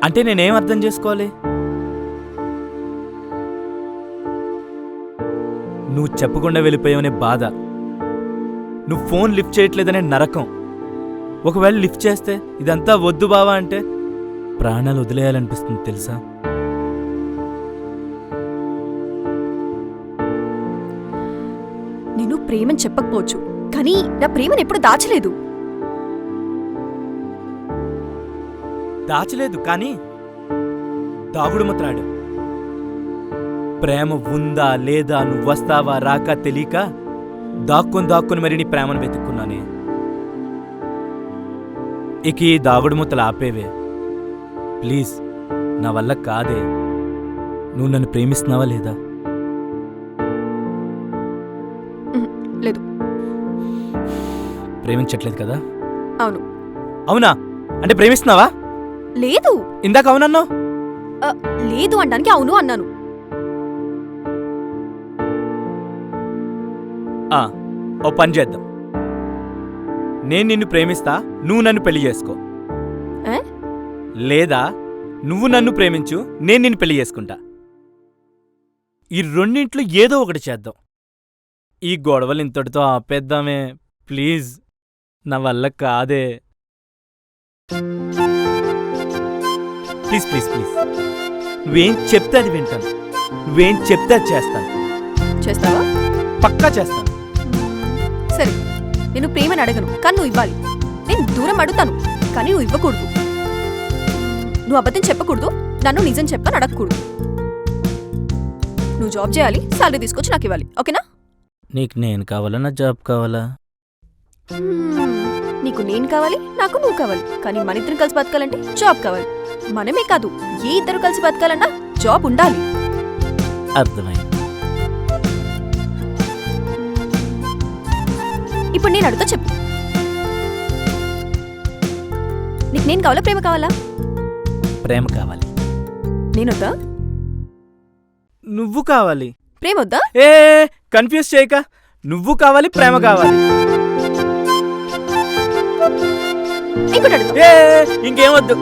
అంటే నేనేం అర్థం చేసుకోవాలి? నువ్వు చెప్పకుండా వెళ్ళిపోయావనే బాధ, నువ్వు ఫోన్ లిఫ్ట్ చేయట్లేదనే నరకం. ఒకవేళ లిఫ్ట్ చేస్తే ఇదంతా వద్దు బావా అంటే ప్రాణాలు వదిలేయాలనిపిస్తుంది తెలుసా? నేను ప్రేమని చెప్పకపోవచ్చు, కానీ నా ప్రేమను ఎప్పుడు దాచలేదు. దాచలేదు, కానీ దాగుడు ముత్రాడు. ప్రేమ ఉందా లేదా, నువ్వు వస్తావా రాకా తెలియక దాక్కుని మరి నీ ప్రేమను వెతుక్కున్నానే. ఇక ఈ దాగుడు ముత్తలు ఆపేవే ప్లీజ్. నా వల్ల కాదే. నువ్వు నన్ను ప్రేమిస్తున్నావా లేదా? లేదు. ప్రేమించట్లేదు కదా? అవును. అవునా? అంటే ప్రేమిస్తున్నావా? లేదు. ఇందాక అవునన్నా? లేదు అనడానికి అవును అన్నాను. ఓ పని చేద్దాం. నేను నిన్ను ప్రేమిస్తా, నువ్వు నన్ను పెళ్లి చేసుకో. లేదా నువ్వు నన్ను ప్రేమించు, నేను నిన్ను పెళ్లి చేసుకుంటా. ఈ రెండింట్లో ఏదో ఒకటి చేద్దాం. ఈ గొడవలు ఇంతటితో ఆపేద్దామే ప్లీజ్. నా వల్ల కాదే. Please please please. నువ్వేం చెప్తే అది వింటాను, నువ్వేం చెప్తే అది చేస్తాను. చేస్తావా? పక్కా చేస్తాను. సరే, నేను ప్రేమని అడగను, కానీ నువ్వు ఇవ్వాలి. నేను దూరం అడుగుతాను, కానీ నువ్వు ఇవ్వకూడదు. నువ్వు అబద్ధం చెప్పకూడదు, నన్ను నిజం చెప్పని అడగకూడదు. నువ్వు జాబ్ చేయాలి, సాలరీ తీసుకొచ్చి నాకు ఇవ్వాలి. ఓకేనా? నీకు నేను కావాలా, నా జాబ్ కావాలా? నీకు నేను కావాలి, నాకు నువ్వు కావాలి. కానీ మన ఇద్దరం కలిసి బతకాలంటే జాబ్ కావాలి. మనమే కాదు, ఏ ఇద్దరు కలిసి బతకాలన్నా జాబ్ ఉండాలి. అర్థమైంది. ఇప్పుడు నేను అడుగుతా, చెప్పు. నీకు నేను కావాలా, ప్రేమ కావాలా? ప్రేమ కావాలి. నేనొద్దా? నువ్వు కావాలి. ప్రేమ వద్దా? ఏ కన్ఫ్యూజ్ చేయక, నువ్వు కావాలి, ప్రేమ కావాలి. ఇంకోటి అడుగు. ఇంకేమొద్దు.